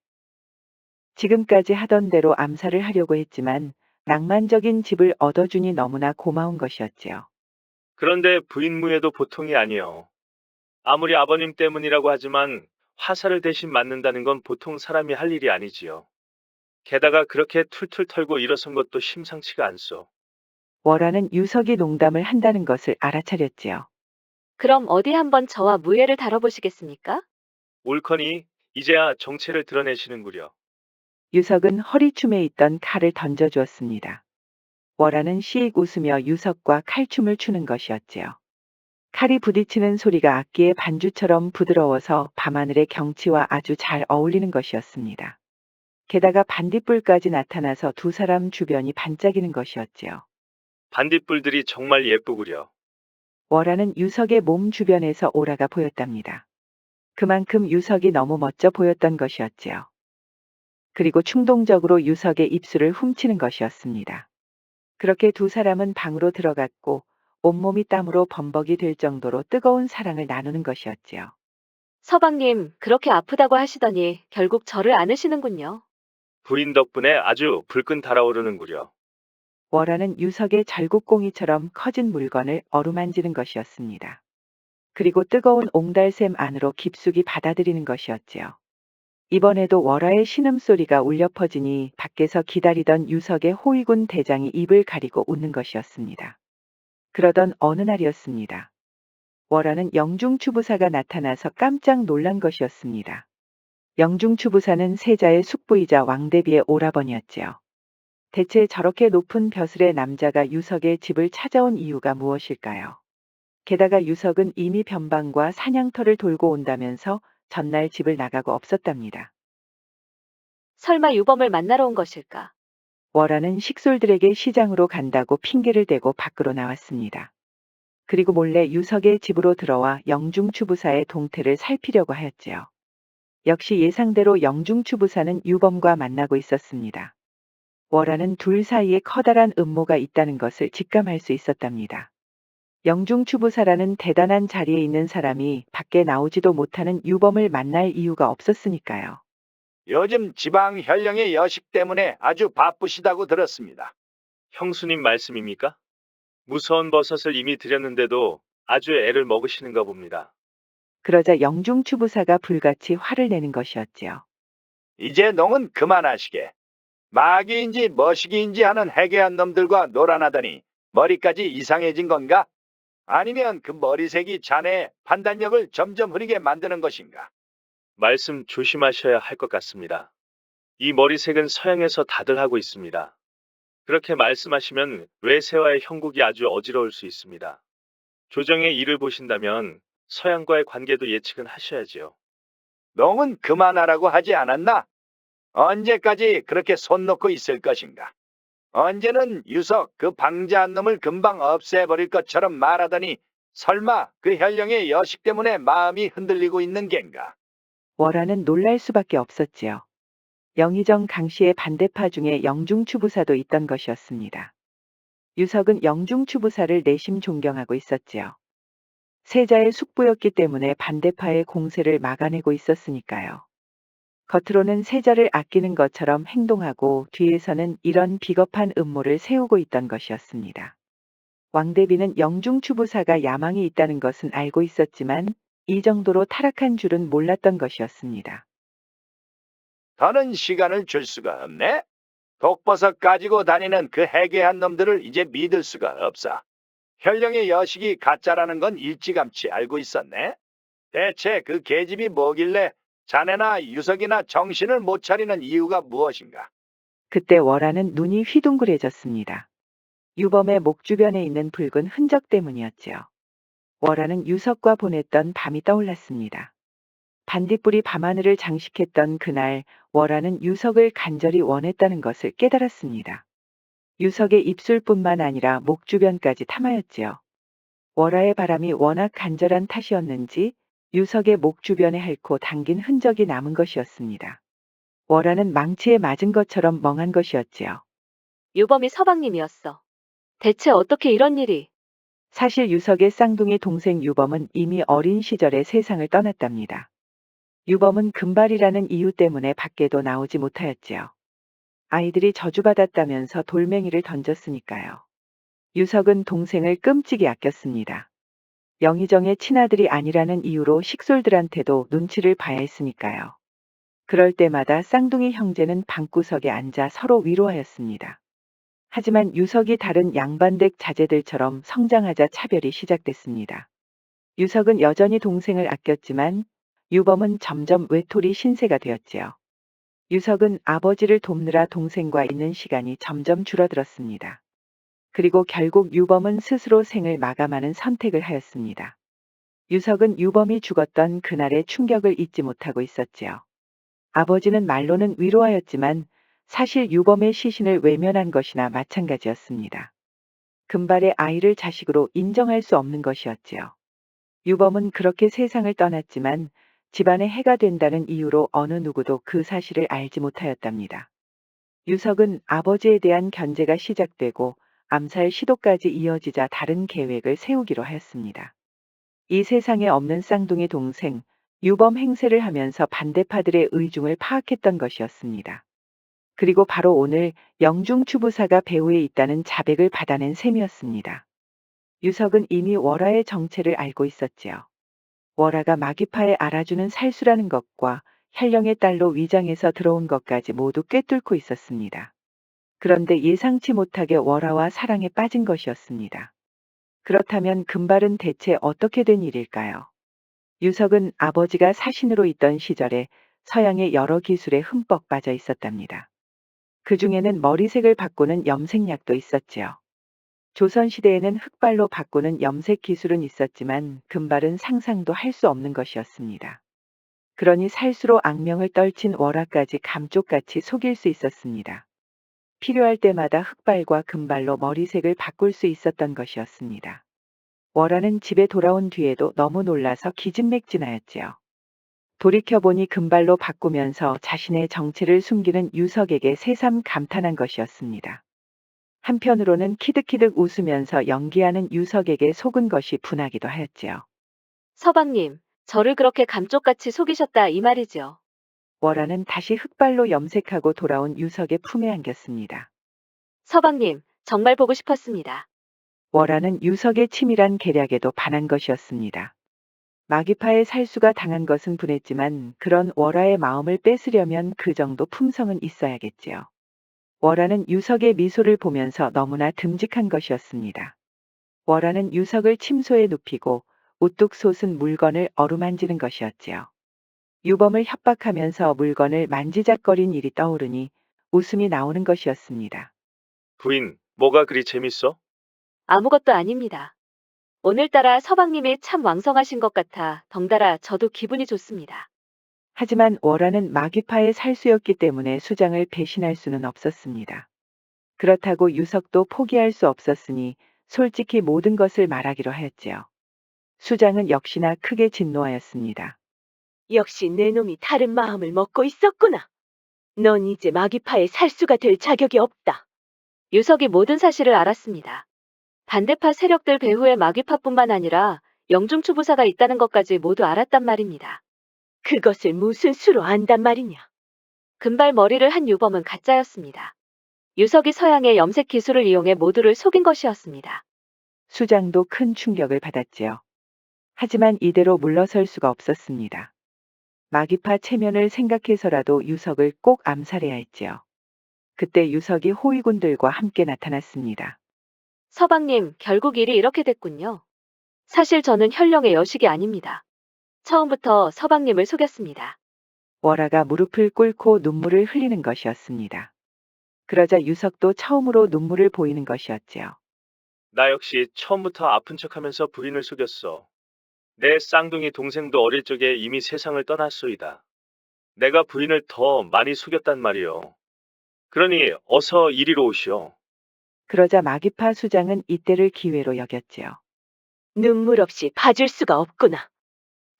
지금까지 하던 대로 암살을 하려고 했지만 낭만적인 집을 얻어주니 너무나 고마운 것이었지요. 그런데 부인 무예도 보통이 아니요. 아무리 아버님 때문이라고 하지만 화살을 대신 맞는다는 건 보통 사람이 할 일이 아니지요. 게다가 그렇게 툴툴 털고 일어선 것도 심상치가 않소. 월화는 유석이 농담을 한다는 것을 알아차렸지요. 그럼 어디 한번 저와 무예를 다뤄보시겠습니까? 옳거니 이제야 정체를 드러내시는구려. 유석은 허리춤에 있던 칼을 던져주었습니다. 월화는 씩 웃으며 유석과 칼춤을 추는 것이었지요. 칼이 부딪히는 소리가 악기의 반주처럼 부드러워서 밤하늘의 경치와 아주 잘 어울리는 것이었습니다. 게다가 반딧불까지 나타나서 두 사람 주변이 반짝이는 것이었지요. 반딧불들이 정말 예쁘구려. 월화는 유석의 몸 주변에서 오라가 보였답니다. 그만큼 유석이 너무 멋져 보였던 것이었지요. 그리고 충동적으로 유석의 입술을 훔치는 것이었습니다. 그렇게 두 사람은 방으로 들어갔고 온몸이 땀으로 범벅이 될 정도로 뜨거운 사랑을 나누는 것이었지요. 서방님, 그렇게 아프다고 하시더니 결국 저를 안으시는군요. 부인 덕분에 아주 불끈 달아오르는구려. 월화는 유석의 절곡공이처럼 커진 물건을 어루만지는 것이었습니다. 그리고 뜨거운 옹달샘 안으로 깊숙이 받아들이는 것이었지요. 이번에도 월화의 신음소리가 울려 퍼지니 밖에서 기다리던 유석의 호위군 대장이 입을 가리고 웃는 것이었습니다. 그러던 어느 날이었습니다. 월화는 영중추부사가 나타나서 깜짝 놀란 것이었습니다. 영중추부사는 세자의 숙부이자 왕대비의 오라버니였지요. 대체 저렇게 높은 벼슬의 남자가 유석의 집을 찾아온 이유가 무엇일까요? 게다가 유석은 이미 변방과 사냥터를 돌고 온다면서 전날 집을 나가고 없었답니다. 설마 유범을 만나러 온 것일까? 월화는 식솔들에게 시장으로 간다고 핑계를 대고 밖으로 나왔습니다. 그리고 몰래 유석의 집으로 들어와 영중추부사의 동태를 살피려고 하였지요. 역시 예상대로 영중추부사는 유범과 만나고 있었습니다. 월화는 둘 사이에 커다란 음모가 있다는 것을 직감할 수 있었답니다. 영중추부사라는 대단한 자리에 있는 사람이 밖에 나오지도 못하는 유범을 만날 이유가 없었으니까요. 요즘 지방 현령의 여식 때문에 아주 바쁘시다고 들었습니다. 형수님 말씀입니까? 무서운 버섯을 이미 드렸는데도 아주 애를 먹으시는가 봅니다. 그러자 영중추부사가 불같이 화를 내는 것이었지요. 이제 농은 그만하시게. 마귀인지 머시기인지 하는 해괴한 놈들과 놀아나더니 머리까지 이상해진 건가? 아니면 그 머리색이 자네의 판단력을 점점 흐리게 만드는 것인가? 말씀 조심하셔야 할 것 같습니다. 이 머리색은 서양에서 다들 하고 있습니다. 그렇게 말씀하시면 외세와의 형국이 아주 어지러울 수 있습니다. 조정의 일을 보신다면 서양과의 관계도 예측은 하셔야지요. 농은 그만하라고 하지 않았나? 언제까지 그렇게 손 놓고 있을 것인가? 언제는 유석 그 방자한 놈을 금방 없애버릴 것처럼 말하더니 설마 그 현령의 여식 때문에 마음이 흔들리고 있는 겐가? 월화는 놀랄 수밖에 없었지요. 영의정 강씨의 반대파 중에 영중추부사도 있던 것이었습니다. 유석은 영중추부사를 내심 존경하고 있었지요. 세자의 숙부였기 때문에 반대파의 공세를 막아내고 있었으니까요. 겉으로는 세자를 아끼는 것처럼 행동하고 뒤에서는 이런 비겁한 음모를 세우고 있던 것이었습니다. 왕대비는 영중추부사가 야망이 있다는 것은 알고 있었지만 이 정도로 타락한 줄은 몰랐던 것이었습니다. 더는 시간을 줄 수가 없네. 독버섯 가지고 다니는 그 해괴한 놈들을 이제 믿을 수가 없어. 현령의 여식이 가짜라는 건 일찌감치 알고 있었네. 대체 그 계집이 뭐길래 자네나 유석이나 정신을 못 차리는 이유가 무엇인가? 그때 월화는 눈이 휘둥그레졌습니다. 유범의 목 주변에 있는 붉은 흔적 때문이었지요. 월화는 유석과 보냈던 밤이 떠올랐습니다. 반딧불이 밤하늘을 장식했던 그날 월화는 유석을 간절히 원했다는 것을 깨달았습니다. 유석의 입술뿐만 아니라 목 주변까지 탐하였지요. 월화의 바람이 워낙 간절한 탓이었는지 유석의 목 주변에 핥고 당긴 흔적이 남은 것이었습니다. 월화는 망치에 맞은 것처럼 멍한 것이었지요. 유범이 서방님이었어. 대체 어떻게 이런 일이? 사실 유석의 쌍둥이 동생 유범은 이미 어린 시절에 세상을 떠났답니다. 유범은 금발이라는 이유 때문에 밖에도 나오지 못하였지요. 아이들이 저주받았다면서 돌멩이를 던졌으니까요. 유석은 동생을 끔찍이 아꼈습니다. 영의정의 친아들이 아니라는 이유로 식솔들한테도 눈치를 봐야 했으니까요. 그럴 때마다 쌍둥이 형제는 방구석에 앉아 서로 위로하였습니다. 하지만 유석이 다른 양반댁 자제들처럼 성장하자 차별이 시작됐습니다. 유석은 여전히 동생을 아꼈지만 유범은 점점 외톨이 신세가 되었지요. 유석은 아버지를 돕느라 동생과 있는 시간이 점점 줄어들었습니다. 그리고 결국 유범은 스스로 생을 마감하는 선택을 하였습니다. 유석은 유범이 죽었던 그날의 충격을 잊지 못하고 있었지요. 아버지는 말로는 위로하였지만 사실 유범의 시신을 외면한 것이나 마찬가지였습니다. 금발의 아이를 자식으로 인정할 수 없는 것이었지요. 유범은 그렇게 세상을 떠났지만 집안에 해가 된다는 이유로 어느 누구도 그 사실을 알지 못하였답니다. 유석은 아버지에 대한 견제가 시작되고 암살 시도까지 이어지자 다른 계획을 세우기로 하였습니다. 이 세상에 없는 쌍둥이 동생, 유범 행세를 하면서 반대파들의 의중을 파악했던 것이었습니다. 그리고 바로 오늘 영중 추부사가 배후에 있다는 자백을 받아낸 셈이었습니다. 유석은 이미 월화의 정체를 알고 있었지요. 월화가 마귀파에 알아주는 살수라는 것과 현령의 딸로 위장해서 들어온 것까지 모두 꿰뚫고 있었습니다. 그런데 예상치 못하게 월화와 사랑에 빠진 것이었습니다. 그렇다면 금발은 대체 어떻게 된 일일까요? 유석은 아버지가 사신으로 있던 시절에 서양의 여러 기술에 흠뻑 빠져 있었답니다. 그 중에는 머리색을 바꾸는 염색약도 있었지요. 조선시대에는 흑발로 바꾸는 염색 기술은 있었지만 금발은 상상도 할 수 없는 것이었습니다. 그러니 살수로 악명을 떨친 월화까지 감쪽같이 속일 수 있었습니다. 필요할 때마다 흑발과 금발로 머리색을 바꿀 수 있었던 것이었습니다. 월화는 집에 돌아온 뒤에도 너무 놀라서 기진맥진하였지요. 돌이켜보니 금발로 바꾸면서 자신의 정체를 숨기는 유석에게 새삼 감탄한 것이었습니다. 한편으로는 키득키득 웃으면서 연기하는 유석에게 속은 것이 분하기도 하였지요. 서방님, 저를 그렇게 감쪽같이 속이셨다 이 말이죠. 월화는 다시 흑발로 염색하고 돌아온 유석의 품에 안겼습니다. 서방님, 정말 보고 싶었습니다. 월화는 유석의 치밀한 계략에도 반한 것이었습니다. 마귀파의 살수가 당한 것은 분했지만 그런 월화의 마음을 뺏으려면 그 정도 품성은 있어야겠지요. 월화는 유석의 미소를 보면서 너무나 듬직한 것이었습니다. 월화는 유석을 침소에 눕히고 우뚝 솟은 물건을 어루만지는 것이었지요. 유범을 협박하면서 물건을 만지작거린 일이 떠오르니 웃음이 나오는 것이었습니다. 부인, 뭐가 그리 재밌어? 아무것도 아닙니다. 오늘따라 서방님이 참 왕성하신 것 같아 덩달아 저도 기분이 좋습니다. 하지만 월화는 마귀파의 살수였기 때문에 수장을 배신할 수는 없었습니다. 그렇다고 유석도 포기할 수 없었으니 솔직히 모든 것을 말하기로 하였지요. 수장은 역시나 크게 진노하였습니다. 역시 내 놈이 다른 마음을 먹고 있었구나. 넌 이제 마귀파의 살수가 될 자격이 없다. 유석이 모든 사실을 알았습니다. 반대파 세력들 배후에 마귀파뿐만 아니라 영중추부사가 있다는 것까지 모두 알았단 말입니다. 그것을 무슨 수로 안단 말이냐. 금발 머리를 한 유범은 가짜였습니다. 유석이 서양의 염색 기술을 이용해 모두를 속인 것이었습니다. 수장도 큰 충격을 받았지요. 하지만 이대로 물러설 수가 없었습니다. 마귀파 체면을 생각해서라도 유석을 꼭 암살해야 했지요. 그때 유석이 호위군들과 함께 나타났습니다. 서방님, 결국 일이 이렇게 됐군요. 사실 저는 현령의 여식이 아닙니다. 처음부터 서방님을 속였습니다. 월화가 무릎을 꿇고 눈물을 흘리는 것이었습니다. 그러자 유석도 처음으로 눈물을 보이는 것이었지요. 나 역시 처음부터 아픈 척하면서 부인을 속였어. 내 쌍둥이 동생도 어릴 적에 이미 세상을 떠났소이다. 내가 부인을 더 많이 속였단 말이오. 그러니 어서 이리로 오시오. 그러자 마귀파 수장은 이때를 기회로 여겼지요. 눈물 없이 봐줄 수가 없구나.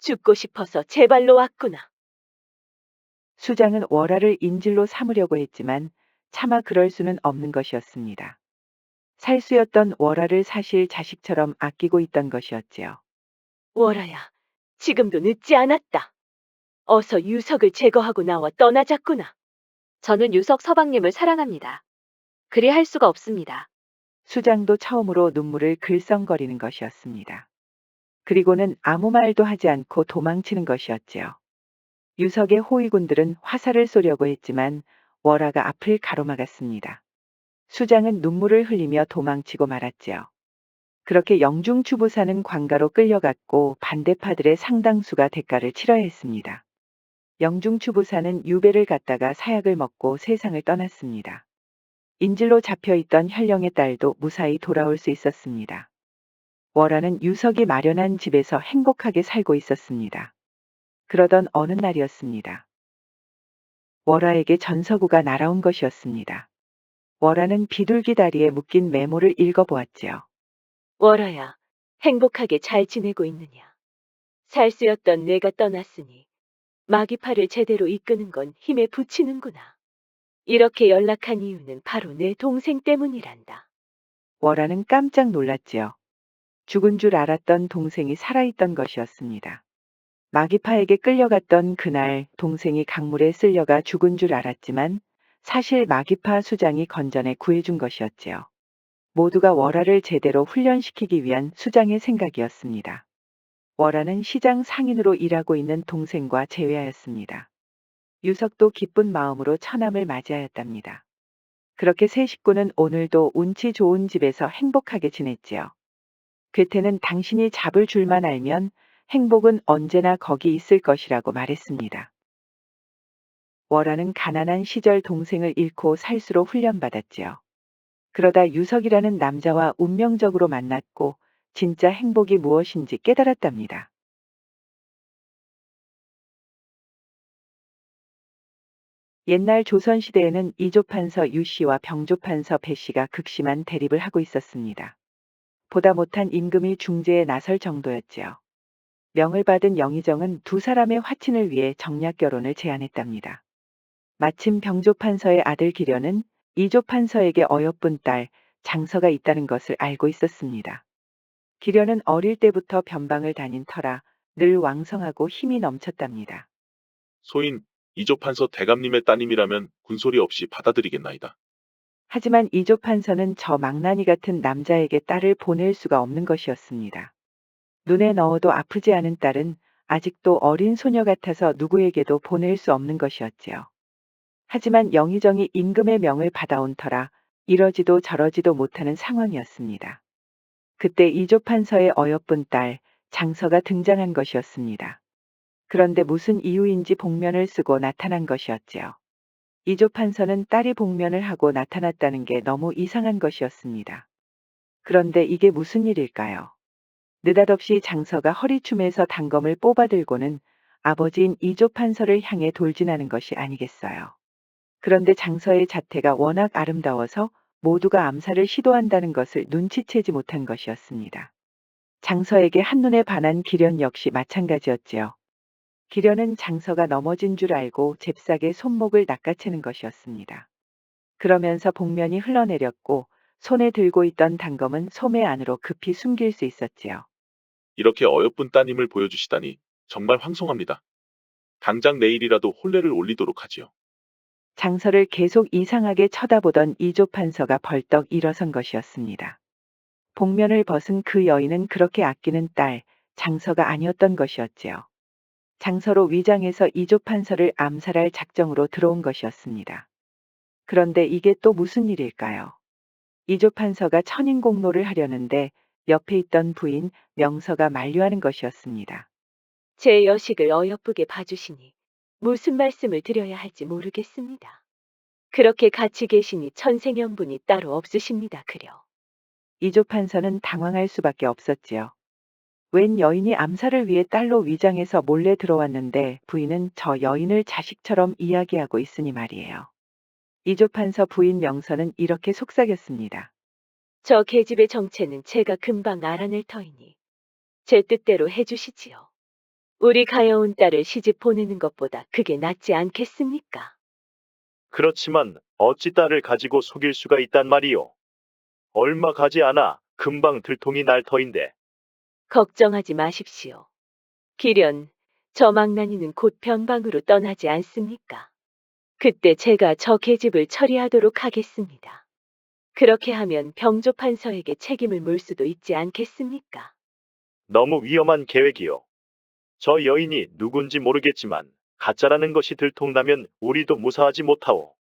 죽고 싶어서 제 발로 왔구나. 수장은 월화를 인질로 삼으려고 했지만 차마 그럴 수는 없는 것이었습니다. 살수였던 월화를 사실 자식처럼 아끼고 있던 것이었지요. 월아야, 지금도 늦지 않았다. 어서 유석을 제거하고 나와 떠나자꾸나. 저는 유석 서방님을 사랑합니다. 그리 할 수가 없습니다. 수장도 처음으로 눈물을 글썽거리는 것이었습니다. 그리고는 아무 말도 하지 않고 도망치는 것이었지요. 유석의 호위군들은 화살을 쏘려고 했지만 월화가 앞을 가로막았습니다. 수장은 눈물을 흘리며 도망치고 말았지요. 그렇게 영중추부사는 관가로 끌려갔고 반대파들의 상당수가 대가를 치러야 했습니다. 영중추부사는 유배를 갔다가 사약을 먹고 세상을 떠났습니다. 인질로 잡혀있던 현령의 딸도 무사히 돌아올 수 있었습니다. 월화는 유석이 마련한 집에서 행복하게 살고 있었습니다. 그러던 어느 날이었습니다. 월화에게 전서구가 날아온 것이었습니다. 월화는 비둘기 다리에 묶인 메모를 읽어보았지요. 월아야, 행복하게 잘 지내고 있느냐? 살수였던 내가 떠났으니 마귀파를 제대로 이끄는 건 힘에 부치는구나. 이렇게 연락한 이유는 바로 내 동생 때문이란다. 월화는 깜짝 놀랐지요. 죽은 줄 알았던 동생이 살아있던 것이었습니다. 마귀파에게 끌려갔던 그날 동생이 강물에 쓸려가 죽은 줄 알았지만 사실 마귀파 수장이 건전해 구해준 것이었지요. 모두가 월화를 제대로 훈련시키기 위한 수장의 생각이었습니다. 월화는 시장 상인으로 일하고 있는 동생과 재회하였습니다. 유석도 기쁜 마음으로 처남을 맞이하였답니다. 그렇게 세 식구는 오늘도 운치 좋은 집에서 행복하게 지냈지요. 괴테는 당신이 잡을 줄만 알면 행복은 언제나 거기 있을 것이라고 말했습니다. 월화는 가난한 시절 동생을 잃고 살수로 훈련받았지요. 그러다 유석이라는 남자와 운명적으로 만났고 진짜 행복이 무엇인지 깨달았답니다. 옛날 조선시대에는 이조판서 유씨와 병조판서 배씨가 극심한 대립을 하고 있었습니다. 보다 못한 임금이 중재에 나설 정도였지요. 명을 받은 영의정은 두 사람의 화친을 위해 정략 결혼을 제안했답니다. 마침 병조판서의 아들 기련은 이조판서에게 어여쁜 딸 장서가 있다는 것을 알고 있었습니다. 기련은 어릴 때부터 변방을 다닌 터라 늘 왕성하고 힘이 넘쳤답니다. 소인 이조판서 대감님의 따님이라면 군소리 없이 받아들이겠나이다. 하지만 이조판서는 저 망나니 같은 남자에게 딸을 보낼 수가 없는 것이었습니다. 눈에 넣어도 아프지 않은 딸은 아직도 어린 소녀 같아서 누구에게도 보낼 수 없는 것이었지요. 하지만 영의정이 임금의 명을 받아온 터라 이러지도 저러지도 못하는 상황이었습니다. 그때 이조판서의 어여쁜 딸 장서가 등장한 것이었습니다. 그런데 무슨 이유인지 복면을 쓰고 나타난 것이었지요. 이조판서는 딸이 복면을 하고 나타났다는 게 너무 이상한 것이었습니다. 그런데 이게 무슨 일일까요? 느닷없이 장서가 허리춤에서 단검을 뽑아들고는 아버지인 이조판서를 향해 돌진하는 것이 아니겠어요. 그런데 장서의 자태가 워낙 아름다워서 모두가 암살을 시도한다는 것을 눈치채지 못한 것이었습니다. 장서에게 한눈에 반한 기련 역시 마찬가지였지요. 기련은 장서가 넘어진 줄 알고 잽싸게 손목을 낚아채는 것이었습니다. 그러면서 복면이 흘러내렸고 손에 들고 있던 단검은 소매 안으로 급히 숨길 수 있었지요. 이렇게 어여쁜 따님을 보여주시다니 정말 황송합니다. 당장 내일이라도 혼례를 올리도록 하지요. 장서를 계속 이상하게 쳐다보던 이조판서가 벌떡 일어선 것이었습니다. 복면을 벗은 그 여인은 그렇게 아끼는 딸 장서가 아니었던 것이었지요. 장서로 위장해서 이조판서를 암살할 작정으로 들어온 것이었습니다. 그런데 이게 또 무슨 일일까요? 이조판서가 천인공노를 하려는데 옆에 있던 부인 명서가 만류하는 것이었습니다. 제 여식을 어여쁘게 봐주시니 무슨 말씀을 드려야 할지 모르겠습니다. 그렇게 같이 계시니 천생연분이 따로 없으십니다. 그려. 이조판서는 당황할 수밖에 없었지요. 웬 여인이 암살을 위해 딸로 위장해서 몰래 들어왔는데 부인은 저 여인을 자식처럼 이야기하고 있으니 말이에요. 이조판서 부인 명서는 이렇게 속삭였습니다. 저 계집의 정체는 제가 금방 알아낼 터이니 제 뜻대로 해주시지요. 우리 가여운 딸을 시집 보내는 것보다 그게 낫지 않겠습니까? 그렇지만 어찌 딸을 가지고 속일 수가 있단 말이오. 얼마 가지 않아 금방 들통이 날 터인데. 걱정하지 마십시오. 기련, 저 망나니는 곧 변방으로 떠나지 않습니까? 그때 제가 저 계집을 처리하도록 하겠습니다. 그렇게 하면 병조판서에게 책임을 물 수도 있지 않겠습니까? 너무 위험한 계획이오. 저 여인이 누군지 모르겠지만 가짜라는 것이 들통나면 우리도 무사하지 못하오.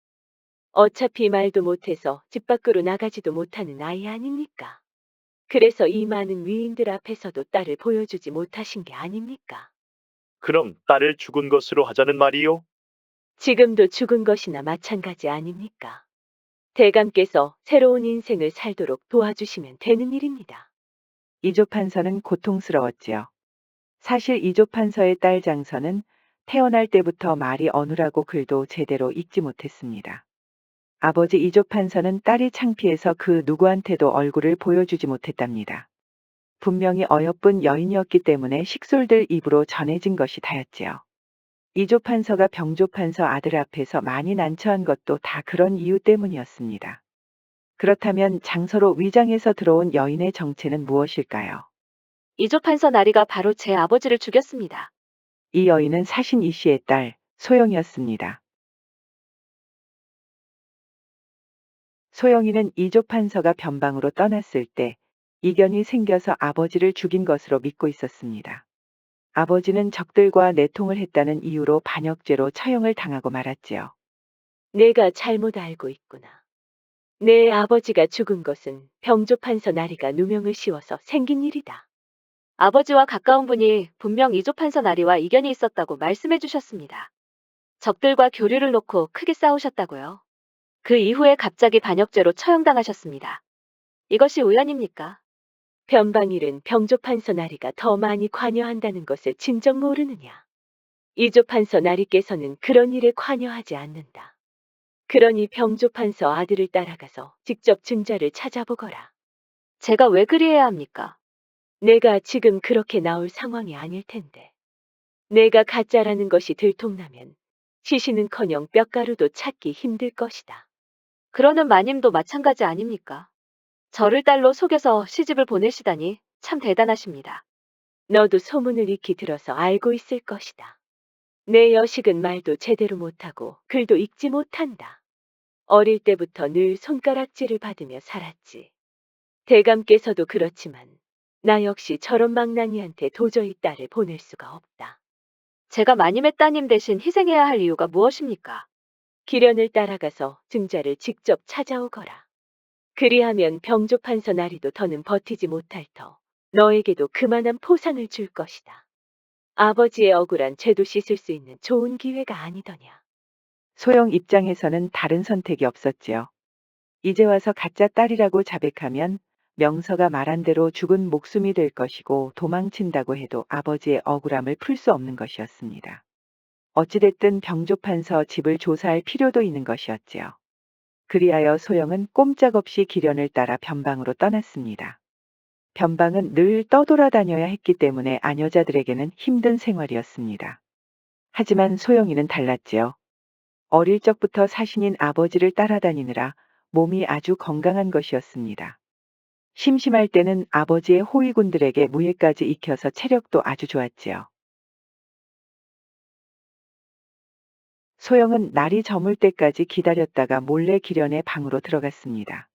어차피 말도 못해서 집 밖으로 나가지도 못하는 아이 아닙니까? 그래서 이 많은 위인들 앞에서도 딸을 보여주지 못하신 게 아닙니까? 그럼 딸을 죽은 것으로 하자는 말이요? 지금도 죽은 것이나 마찬가지 아닙니까? 대감께서 새로운 인생을 살도록 도와주시면 되는 일입니다. 이조판서는 고통스러웠지요. 사실 이조판서의 딸 장서는 태어날 때부터 말이 어눌하고 글도 제대로 읽지 못했습니다. 아버지 이조판서는 딸이 창피해서 그 누구한테도 얼굴을 보여주지 못했답니다. 분명히 어여쁜 여인이었기 때문에 식솔들 입으로 전해진 것이 다였지요. 이조판서가 병조판서 아들 앞에서 많이 난처한 것도 다 그런 이유 때문이었습니다. 그렇다면 장서로 위장해서 들어온 여인의 정체는 무엇일까요? 이조판서 나리가 바로 제 아버지를 죽였습니다. 이 여인은 사신 이 씨의 딸 소영이었습니다. 소영이는 이조판서가 변방으로 떠났을 때 이견이 생겨서 아버지를 죽인 것으로 믿고 있었습니다. 아버지는 적들과 내통을 했다는 이유로 반역죄로 처형을 당하고 말았지요. 내가 잘못 알고 있구나. 내 아버지가 죽은 것은 병조판서 나리가 누명을 씌워서 생긴 일이다. 아버지와 가까운 분이 분명 이조판서 나리와 이견이 있었다고 말씀해 주셨습니다. 적들과 교류를 놓고 크게 싸우셨다고요. 그 이후에 갑자기 반역죄로 처형당하셨습니다. 이것이 우연입니까? 변방일은 병조판서 나리가 더 많이 관여한다는 것을 진정 모르느냐. 이조판서 나리께서는 그런 일에 관여하지 않는다. 그러니 병조판서 아들을 따라가서 직접 증자를 찾아보거라. 제가 왜 그리해야 합니까? 내가 지금 그렇게 나올 상황이 아닐 텐데. 내가 가짜라는 것이 들통나면 시신은커녕 뼈가루도 찾기 힘들 것이다. 그러는 마님도 마찬가지 아닙니까? 저를 딸로 속여서 시집을 보내시다니 참 대단하십니다. 너도 소문을 익히 들어서 알고 있을 것이다. 내 여식은 말도 제대로 못하고 글도 읽지 못한다. 어릴 때부터 늘 손가락질을 받으며 살았지. 대감께서도 그렇지만 나 역시 저런 망나니한테 도저히 딸을 보낼 수가 없다. 제가 마님의 따님 대신 희생해야 할 이유가 무엇입니까? 기련을 따라가서 증자를 직접 찾아오거라. 그리하면 병조판서 나리도 더는 버티지 못할 터 너에게도 그만한 포상을 줄 것이다. 아버지의 억울한 죄도 씻을 수 있는 좋은 기회가 아니더냐. 소영 입장에서는 다른 선택이 없었지요. 이제 와서 가짜 딸이라고 자백하면 명서가 말한 대로 죽은 목숨이 될 것이고 도망친다고 해도 아버지의 억울함을 풀 수 없는 것이었습니다. 어찌됐든 병조판서 집을 조사할 필요도 있는 것이었지요. 그리하여 소영은 꼼짝없이 기련을 따라 변방으로 떠났습니다. 변방은 늘 떠돌아다녀야 했기 때문에 아녀자들에게는 힘든 생활이었습니다. 하지만 소영이는 달랐지요. 어릴 적부터 사신인 아버지를 따라다니느라 몸이 아주 건강한 것이었습니다. 심심할 때는 아버지의 호위군들에게 무예까지 익혀서 체력도 아주 좋았지요. 소영은 날이 저물 때까지 기다렸다가 몰래 기련의 방으로 들어갔습니다.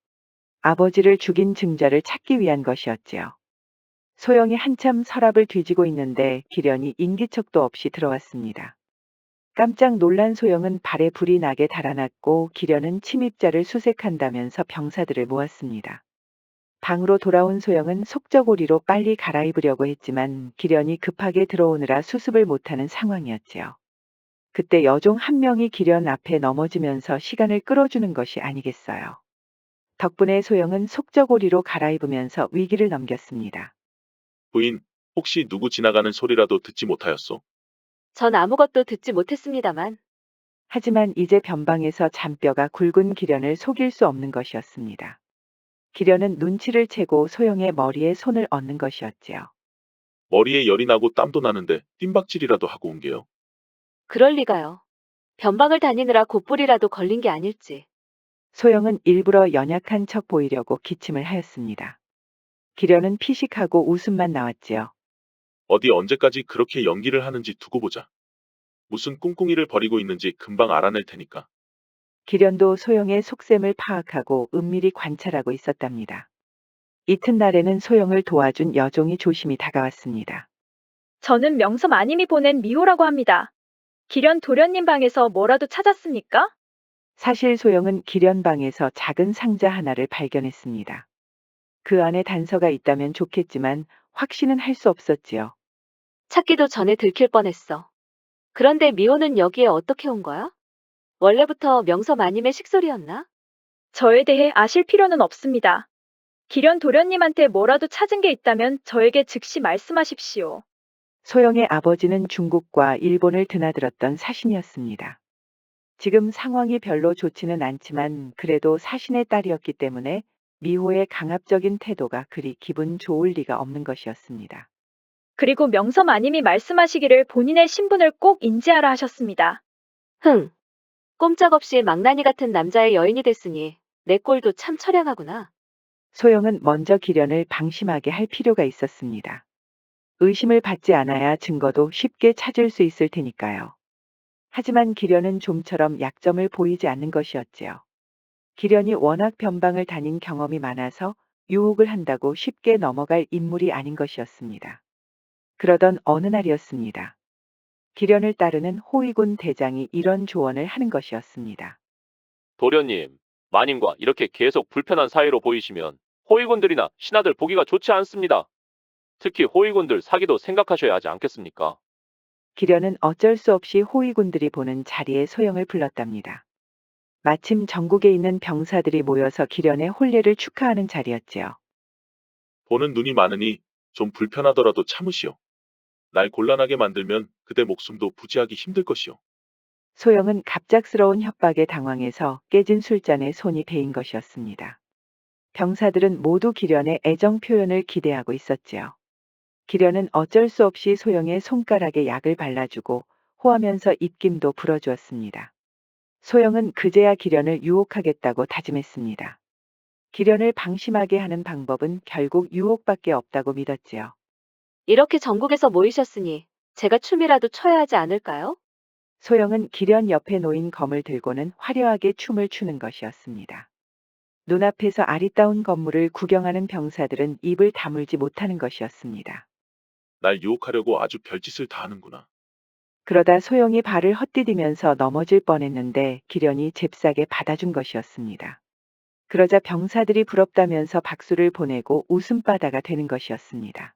아버지를 죽인 증자를 찾기 위한 것이었지요. 소영이 한참 서랍을 뒤지고 있는데 기련이 인기척도 없이 들어왔습니다. 깜짝 놀란 소영은 발에 불이 나게 달아났고 기련은 침입자를 수색한다면서 병사들을 모았습니다. 방으로 돌아온 소영은 속저고리로 빨리 갈아입으려고 했지만 기련이 급하게 들어오느라 수습을 못하는 상황이었지요. 그때 여종 한 명이 기련 앞에 넘어지면서 시간을 끌어주는 것이 아니겠어요. 덕분에 소영은 속저고리로 갈아입으면서 위기를 넘겼습니다. 부인, 혹시 누구 지나가는 소리라도 듣지 못하였소? 전 아무것도 듣지 못했습니다만 하지만 이제 변방에서 잔뼈가 굵은 기련을 속일 수 없는 것이었습니다. 기련은 눈치를 채고 소영의 머리에 손을 얹는 것이었지요. 머리에 열이 나고 땀도 나는데 뜀박질이라도 하고 온 게요. 그럴 리가요. 변방을 다니느라 곧불이라도 걸린 게 아닐지. 소영은 일부러 연약한 척 보이려고 기침을 하였습니다. 기련은 피식하고 웃음만 나왔지요. 어디 언제까지 그렇게 연기를 하는지 두고 보자. 무슨 꿍꿍이를 벌이고 있는지 금방 알아낼 테니까. 기련도 소영의 속셈을 파악하고 은밀히 관찰하고 있었답니다. 이튿날에는 소영을 도와준 여종이 조심히 다가왔습니다. 저는 명서 마님이 보낸 미호라고 합니다. 기련 도련님 방에서 뭐라도 찾았습니까? 사실 소영은 기련방에서 작은 상자 하나를 발견했습니다. 그 안에 단서가 있다면 좋겠지만 확신은 할 수 없었지요. 찾기도 전에 들킬 뻔했어. 그런데 미호는 여기에 어떻게 온 거야? 원래부터 명서 마님의 식솔이었나? 저에 대해 아실 필요는 없습니다. 기련 도련님한테 뭐라도 찾은 게 있다면 저에게 즉시 말씀하십시오. 소영의 아버지는 중국과 일본을 드나들었던 사신이었습니다. 지금 상황이 별로 좋지는 않지만 그래도 사신의 딸이었기 때문에 미호의 강압적인 태도가 그리 기분 좋을 리가 없는 것이었습니다. 그리고 명서 마님이 말씀하시기를 본인의 신분을 꼭 인지하라 하셨습니다. 흥. 꼼짝없이 망나니 같은 남자의 여인이 됐으니 내 꼴도 참 처량하구나. 소영은 먼저 기련을 방심하게 할 필요가 있었습니다. 의심을 받지 않아야 증거도 쉽게 찾을 수 있을 테니까요. 하지만 기련은 좀처럼 약점을 보이지 않는 것이었지요. 기련이 워낙 변방을 다닌 경험이 많아서 유혹을 한다고 쉽게 넘어갈 인물이 아닌 것이었습니다. 그러던 어느 날이었습니다. 기련을 따르는 호위군 대장이 이런 조언을 하는 것이었습니다. 도련님, 마님과 이렇게 계속 불편한 사이로 보이시면 호위군들이나 신하들 보기가 좋지 않습니다. 특히 호위군들 사기도 생각하셔야 하지 않겠습니까? 기련은 어쩔 수 없이 호위군들이 보는 자리에 소영을 불렀답니다. 마침 전국에 있는 병사들이 모여서 기련의 혼례를 축하하는 자리였지요. 보는 눈이 많으니 좀 불편하더라도 참으시오. 날 곤란하게 만들면 그대 목숨도 부지하기 힘들 것이오. 소영은 갑작스러운 협박에 당황해서 깨진 술잔에 손이 베인 것이었습니다. 병사들은 모두 기련의 애정 표현을 기대하고 있었지요. 기련은 어쩔 수 없이 소영의 손가락에 약을 발라주고 호하면서 입김도 불어주었습니다. 소영은 그제야 기련을 유혹하겠다고 다짐했습니다. 기련을 방심하게 하는 방법은 결국 유혹밖에 없다고 믿었지요. 이렇게 전국에서 모이셨으니 제가 춤이라도 춰야 하지 않을까요? 소영은 기련 옆에 놓인 검을 들고는 화려하게 춤을 추는 것이었습니다. 눈앞에서 아리따운 건물을 구경하는 병사들은 입을 다물지 못하는 것이었습니다. 날 유혹하려고 아주 별짓을 다 하는구나. 그러다 소영이 발을 헛디디면서 넘어질 뻔했는데 기련이 잽싸게 받아준 것이었습니다. 그러자 병사들이 부럽다면서 박수를 보내고 웃음바다가 되는 것이었습니다.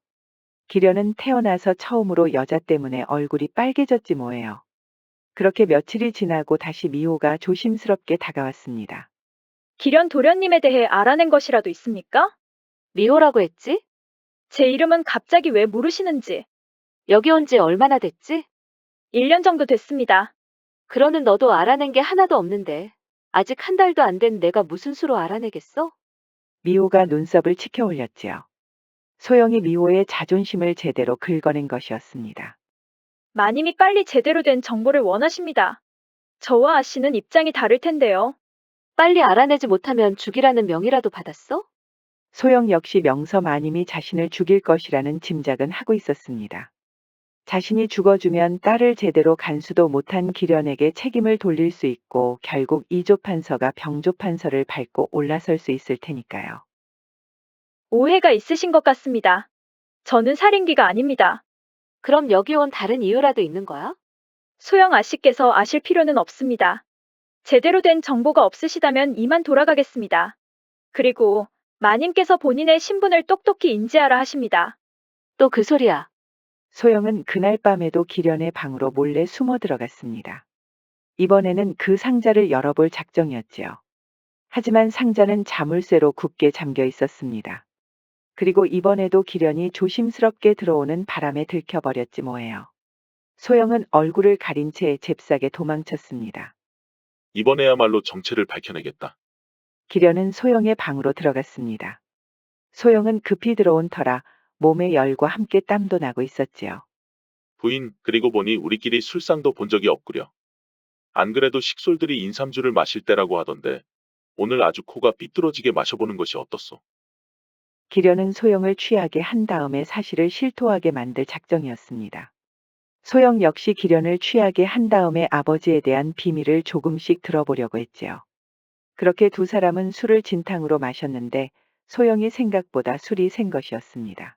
기련은 태어나서 처음으로 여자 때문에 얼굴이 빨개졌지 뭐예요. 그렇게 며칠이 지나고 다시 미호가 조심스럽게 다가왔습니다. 기련 도련님에 대해 알아낸 것이라도 있습니까? 미호라고 했지? 제 이름은 갑자기 왜 모르시는지. 여기 온 지 얼마나 됐지? 1년 정도 됐습니다. 그러는 너도 알아낸 게 하나도 없는데 아직 한 달도 안 된 내가 무슨 수로 알아내겠어? 미호가 눈썹을 치켜 올렸지요. 소영이 미호의 자존심을 제대로 긁어낸 것이었습니다. 마님이 빨리 제대로 된 정보를 원하십니다. 저와 아씨는 입장이 다를 텐데요. 빨리 알아내지 못하면 죽이라는 명이라도 받았어? 소영 역시 명서 마님이 자신을 죽일 것이라는 짐작은 하고 있었습니다. 자신이 죽어주면 딸을 제대로 간수도 못한 기련에게 책임을 돌릴 수 있고 결국 이조 판서가 병조 판서를 밟고 올라설 수 있을 테니까요. 오해가 있으신 것 같습니다. 저는 살인귀가 아닙니다. 그럼 여기 온 다른 이유라도 있는 거야? 소영 아씨께서 아실 필요는 없습니다. 제대로 된 정보가 없으시다면 이만 돌아가겠습니다. 그리고 마님께서 본인의 신분을 똑똑히 인지하라 하십니다. 또 그 소리야. 소영은 그날 밤에도 기련의 방으로 몰래 숨어 들어갔습니다. 이번에는 그 상자를 열어볼 작정이었지요. 하지만 상자는 자물쇠로 굳게 잠겨 있었습니다. 그리고 이번에도 기련이 조심스럽게 들어오는 바람에 들켜버렸지 뭐예요. 소영은 얼굴을 가린 채 잽싸게 도망쳤습니다. 이번에야말로 정체를 밝혀내겠다. 기련은 소영의 방으로 들어갔습니다. 소영은 급히 들어온 터라 몸에 열과 함께 땀도 나고 있었지요. 부인, 그리고 보니 우리끼리 술상도 본 적이 없구려. 안 그래도 식솔들이 인삼주를 마실 때라고 하던데 오늘 아주 코가 삐뚤어지게 마셔보는 것이 어떻소? 기련은 소영을 취하게 한 다음에 사실을 실토하게 만들 작정이었습니다. 소영 역시 기련을 취하게 한 다음에 아버지에 대한 비밀을 조금씩 들어보려고 했지요. 그렇게 두 사람은 술을 진탕으로 마셨는데 소영이 생각보다 술이 센 것이었습니다.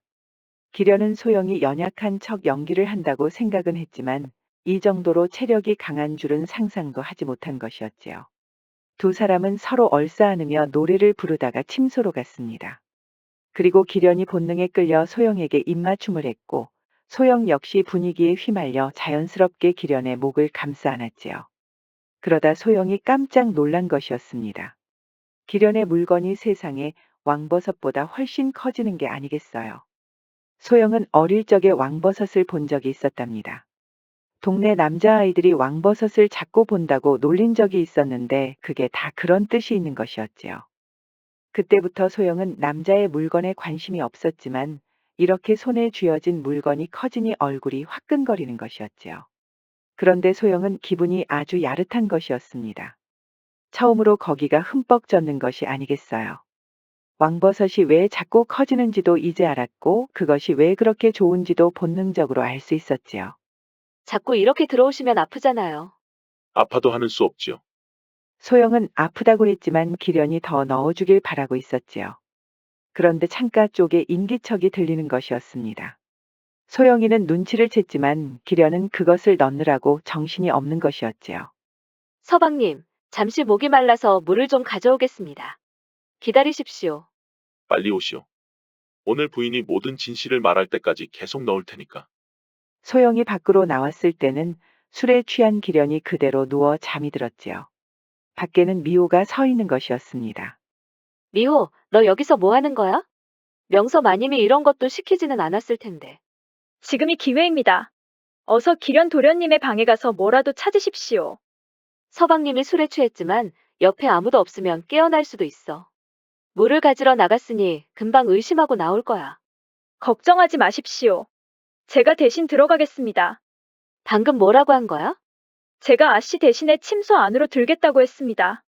기련은 소영이 연약한 척 연기를 한다고 생각은 했지만 이 정도로 체력이 강한 줄은 상상도 하지 못한 것이었지요. 두 사람은 서로 얼싸안으며 노래를 부르다가 침소로 갔습니다. 그리고 기련이 본능에 끌려 소영에게 입맞춤을 했고 소영 역시 분위기에 휘말려 자연스럽게 기련의 목을 감싸 안았지요. 그러다 소영이 깜짝 놀란 것이었습니다. 기련의 물건이 세상에 왕버섯보다 훨씬 커지는 게 아니겠어요. 소영은 어릴 적에 왕버섯을 본 적이 있었답니다. 동네 남자아이들이 왕버섯을 자꾸 본다고 놀린 적이 있었는데 그게 다 그런 뜻이 있는 것이었지요. 그때부터 소영은 남자의 물건에 관심이 없었지만 이렇게 손에 쥐어진 물건이 커지니 얼굴이 화끈거리는 것이었지요. 그런데 소영은 기분이 아주 야릇한 것이었습니다. 처음으로 거기가 흠뻑 젖는 것이 아니겠어요. 왕버섯이 왜 자꾸 커지는지도 이제 알았고 그것이 왜 그렇게 좋은지도 본능적으로 알 수 있었지요. 자꾸 이렇게 들어오시면 아프잖아요. 아파도 하는 수 없지요. 소영은 아프다고 했지만 기련이 더 넣어주길 바라고 있었지요. 그런데 창가 쪽에 인기척이 들리는 것이었습니다. 소영이는 눈치를 챘지만 기련은 그것을 넣느라고 정신이 없는 것이었지요. 서방님, 잠시 목이 말라서 물을 좀 가져오겠습니다. 기다리십시오. 빨리 오시오. 오늘 부인이 모든 진실을 말할 때까지 계속 넣을 테니까. 소영이 밖으로 나왔을 때는 술에 취한 기련이 그대로 누워 잠이 들었지요. 밖에는 미호가 서 있는 것이었습니다. 미호, 너 여기서 뭐 하는 거야? 명서 마님이 이런 것도 시키지는 않았을 텐데. 지금이 기회입니다. 어서 기련 도련님의 방에 가서 뭐라도 찾으십시오. 서방님이 술에 취했지만 옆에 아무도 없으면 깨어날 수도 있어. 물을 가지러 나갔으니 금방 의심하고 나올 거야. 걱정하지 마십시오. 제가 대신 들어가겠습니다. 방금 뭐라고 한 거야? 제가 아씨 대신에 침소 안으로 들겠다고 했습니다.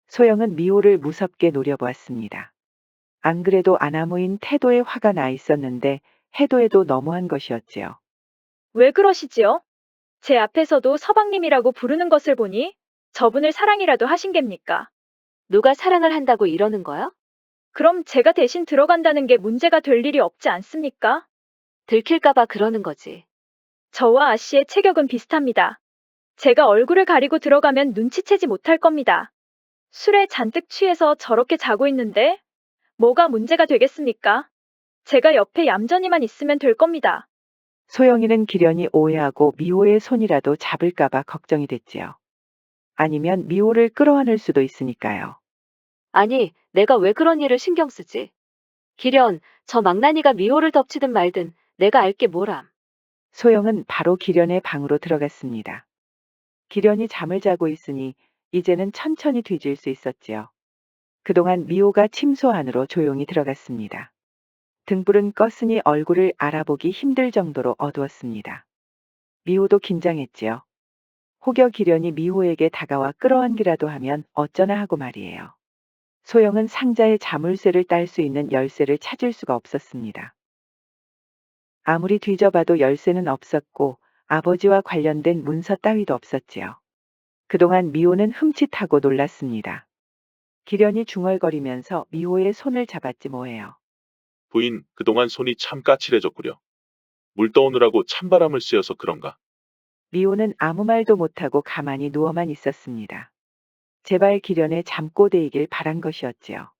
소영은 미호를 무섭게 노려보았습니다. 안 그래도 아나무인 태도에 화가 나 있었는데 해도 해도 너무한 것이었지요. 왜 그러시지요? 제 앞에서도 서방님이라고 부르는 것을 보니 저분을 사랑이라도 하신 geb니까? 누가 사랑을 한다고 이러는 거야? 그럼 제가 대신 들어간다는 게 문제가 될 일이 없지 않습니까? 들킬까봐 그러는 거지. 저와 아씨의 체격은 비슷합니다. 제가 얼굴을 가리고 들어가면 눈치채지 못할 겁니다. 술에 잔뜩 취해서 저렇게 자고 있는데 뭐가 문제가 되겠습니까? 제가 옆에 얌전히만 있으면 될 겁니다. 소영이는 기련이 오해하고 미호의 손이라도 잡을까봐 걱정이 됐지요. 아니면 미호를 끌어안을 수도 있으니까요. 아니, 내가 왜 그런 일을 신경 쓰지? 기련, 저 망나니가 미호를 덮치든 말든 내가 알게 뭐람. 소영은 바로 기련의 방으로 들어갔습니다. 기련이 잠을 자고 있으니 이제는 천천히 뒤질 수 있었지요. 그동안 미호가 침소 안으로 조용히 들어갔습니다. 등불은 껐으니 얼굴을 알아보기 힘들 정도로 어두웠습니다. 미호도 긴장했지요. 혹여 기련이 미호에게 다가와 끌어안기라도 하면 어쩌나 하고 말이에요. 소영은 상자에 자물쇠를 딸 수 있는 열쇠를 찾을 수가 없었습니다. 아무리 뒤져봐도 열쇠는 없었고 아버지와 관련된 문서 따위도 없었지요. 그동안 미호는 흠칫하고 놀랐습니다. 기련이 중얼거리면서 미호의 손을 잡았지 뭐예요. 부인, 그동안 손이 참 까칠해졌구려. 물 떠오느라고 찬바람을 쐬어서 그런가. 미호는 아무 말도 못하고 가만히 누워만 있었습니다. 제발 기련에 잠꼬대이길 바란 것이었지요.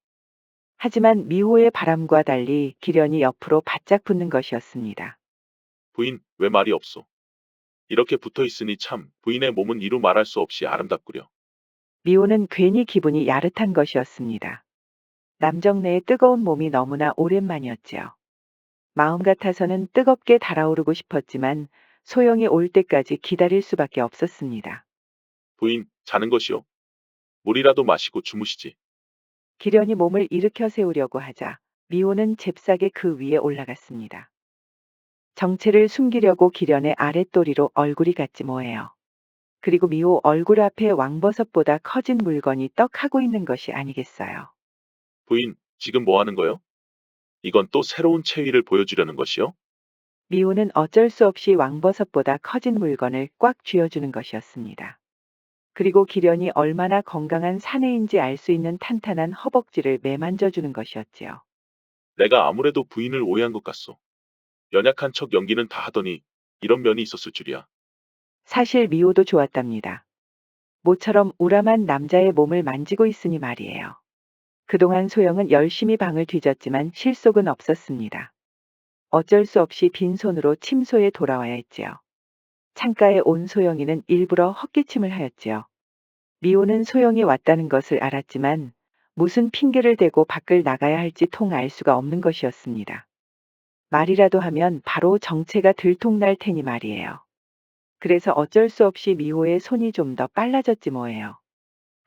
하지만 미호의 바람과 달리 기련이 옆으로 바짝 붙는 것이었습니다. 부인, 왜 말이 없소? 이렇게 붙어 있으니 참 부인의 몸은 이루 말할 수 없이 아름답구려. 미호는 괜히 기분이 야릇한 것이었습니다. 남정네의 뜨거운 몸이 너무나 오랜만이었지요. 마음 같아서는 뜨겁게 달아오르고 싶었지만 소영이 올 때까지 기다릴 수밖에 없었습니다. 부인, 자는 것이오. 물이라도 마시고 주무시지. 기련이 몸을 일으켜 세우려고 하자 미호는 잽싸게 그 위에 올라갔습니다. 정체를 숨기려고 기련의 아랫도리로 얼굴이 갔지 뭐예요. 그리고 미호 얼굴 앞에 왕버섯보다 커진 물건이 떡하고 있는 것이 아니겠어요. 부인, 지금 뭐 하는 거요? 이건 또 새로운 체위를 보여주려는 것이요? 미호는 어쩔 수 없이 왕버섯보다 커진 물건을 꽉 쥐어주는 것이었습니다. 그리고 기련이 얼마나 건강한 사내인지 알 수 있는 탄탄한 허벅지를 매만져주는 것이었지요. 내가 아무래도 부인을 오해한 것 같소. 연약한 척 연기는 다 하더니 이런 면이 있었을 줄이야. 사실 미호도 좋았답니다. 모처럼 우람한 남자의 몸을 만지고 있으니 말이에요. 그동안 소영은 열심히 방을 뒤졌지만 실속은 없었습니다. 어쩔 수 없이 빈손으로 침소에 돌아와야 했지요. 창가에 온 소영이는 일부러 헛기침을 하였지요. 미호는 소영이 왔다는 것을 알았지만 무슨 핑계를 대고 밖을 나가야 할지 통 알 수가 없는 것이었습니다. 말이라도 하면 바로 정체가 들통날 테니 말이에요. 그래서 어쩔 수 없이 미호의 손이 좀 더 빨라졌지 뭐예요.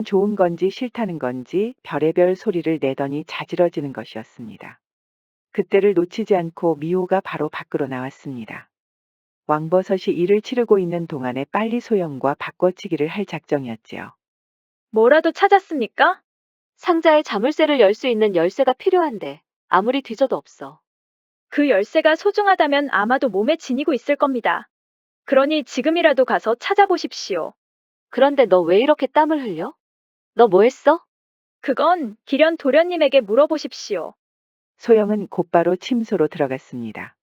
좋은 건지 싫다는 건지 별의별 소리를 내더니 자지러지는 것이었습니다. 그때를 놓치지 않고 미호가 바로 밖으로 나왔습니다. 왕버섯이 일을 치르고 있는 동안에 빨리 소영과 바꿔치기를 할 작정이었지요. 뭐라도 찾았습니까? 상자에 자물쇠를 열 수 있는 열쇠가 필요한데 아무리 뒤져도 없어. 그 열쇠가 소중하다면 아마도 몸에 지니고 있을 겁니다. 그러니 지금이라도 가서 찾아보십시오. 그런데 너 왜 이렇게 땀을 흘려? 너 뭐 했어? 그건 기련 도련님에게 물어보십시오. 소영은 곧바로 침소로 들어갔습니다.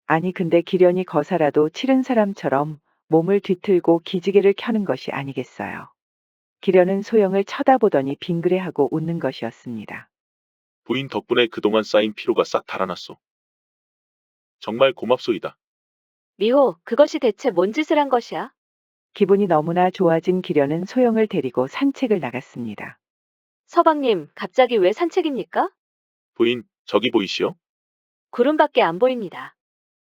아니 근데 기련이 거사라도 치른 사람처럼 몸을 뒤틀고 기지개를 켜는 것이 아니겠어요. 기련은 소영을 쳐다보더니 빙그레하고 웃는 것이었습니다. 부인 덕분에 그동안 쌓인 피로가 싹 달아났소. 정말 고맙소이다. 미호, 그것이 대체 뭔 짓을 한 것이야? 기분이 너무나 좋아진 기련은 소영을 데리고 산책을 나갔습니다. 서방님, 갑자기 왜 산책입니까? 부인, 저기 보이시오? 구름밖에 안 보입니다.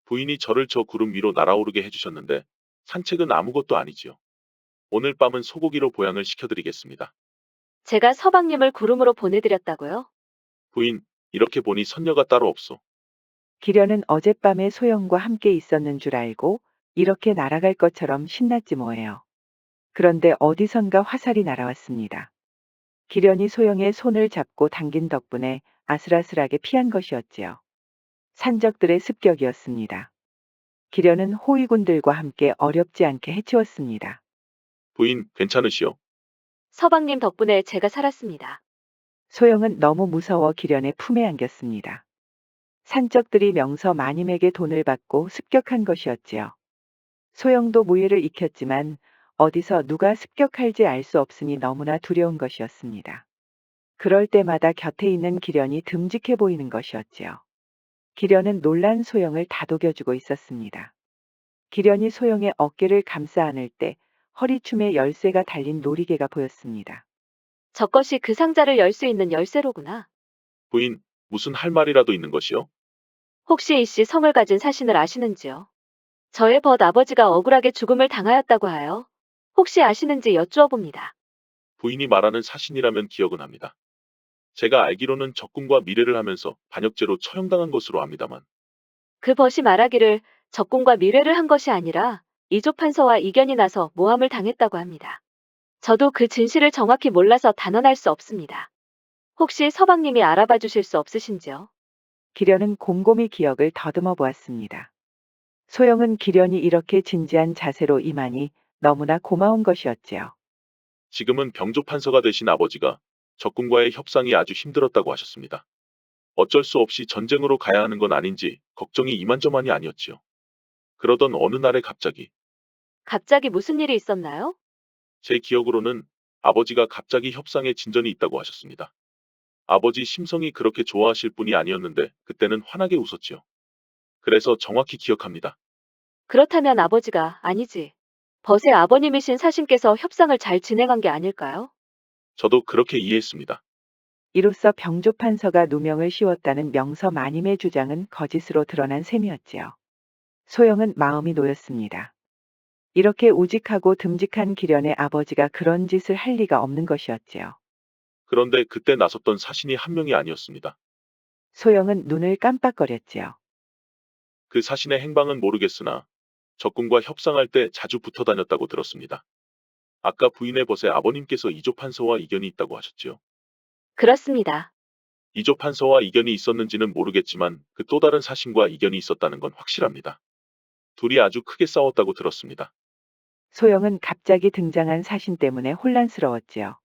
부인이 저를 저 구름 위로 날아오르게 해주셨는데 산책은 아무것도 아니지요. 오늘 밤은 소고기로 보양을 시켜드리겠습니다. 제가 서방님을 구름으로 보내드렸다고요? 부인, 이렇게 보니 선녀가 따로 없소. 기련은 어젯밤에 소영과 함께 있었는 줄 알고 이렇게 날아갈 것처럼 신났지 뭐예요. 그런데 어디선가 화살이 날아왔습니다. 기련이 소영의 손을 잡고 당긴 덕분에 아슬아슬하게 피한 것이었지요. 산적들의 습격이었습니다. 기련은 호위군들과 함께 어렵지 않게 해치웠습니다. 부인, 괜찮으시오? 서방님 덕분에 제가 살았습니다. 소영은 너무 무서워 기련의 품에 안겼습니다. 산적들이 명서 마님에게 돈을 받고 습격한 것이었지요. 소영도 무예를 익혔지만 어디서 누가 습격할지 알 수 없으니 너무나 두려운 것이었습니다. 그럴 때마다 곁에 있는 기련이 듬직해 보이는 것이었지요. 기련은 놀란 소영을 다독여주고 있었습니다. 기련이 소영의 어깨를 감싸 안을 때 허리춤에 열쇠가 달린 놀이개가 보였습니다. 저것이 그 상자를 열 수 있는 열쇠로구나. 부인, 무슨 할 말이라도 있는 것이오? 혹시 이씨 성을 가진 사신을 아시는지요? 저의 벗 아버지가 억울하게 죽음을 당하였다고 하여 혹시 아시는지 여쭈어 봅니다. 부인이 말하는 사신이라면 기억은 합니다. 제가 알기로는 적군과 미래를 하면서 반역죄로 처형당한 것으로 압니다만. 그 벗이 말하기를 적군과 미래를 한 것이 아니라 이조판서와 이견이 나서 모함을 당했다고 합니다. 저도 그 진실을 정확히 몰라서 단언할 수 없습니다. 혹시 서방님이 알아봐 주실 수 없으신지요? 기련은 곰곰이 기억을 더듬어 보았습니다. 소영은 기련이 이렇게 진지한 자세로 임하니 너무나 고마운 것이었지요. 지금은 병조판서가 되신 아버지가 적군과의 협상이 아주 힘들었다고 하셨습니다. 어쩔 수 없이 전쟁으로 가야 하는 건 아닌지 걱정이 이만저만이 아니었지요. 그러던 어느 날에 갑자기 무슨 일이 있었나요? 제 기억으로는 아버지가 갑자기 협상에 진전이 있다고 하셨습니다. 아버지 심성이 그렇게 좋아하실 분이 아니었는데 그때는 환하게 웃었지요. 그래서 정확히 기억합니다. 그렇다면 아버지가 아니지. 벗의 아버님이신 사신께서 협상을 잘 진행한 게 아닐까요? 저도 그렇게 이해했습니다. 이로써 병조판서가 누명을 씌웠다는 명서 마님의 주장은 거짓으로 드러난 셈이었지요. 소영은 마음이 놓였습니다. 이렇게 우직하고 듬직한 기련의 아버지가 그런 짓을 할 리가 없는 것이었지요. 그런데 그때 나섰던 사신이 한 명이 아니었습니다. 소영은 눈을 깜빡거렸지요. 그 사신의 행방은 모르겠으나 적군과 협상할 때 자주 붙어 다녔다고 들었습니다. 아까 부인의 벗의 아버님께서 이조판서와 이견이 있다고 하셨지요. 그렇습니다. 이조판서와 이견이 있었는지는 모르겠지만 그 또 다른 사신과 이견이 있었다는 건 확실합니다. 둘이 아주 크게 싸웠다고 들었습니다. 소영은 갑자기 등장한 사신 때문에 혼란스러웠지요.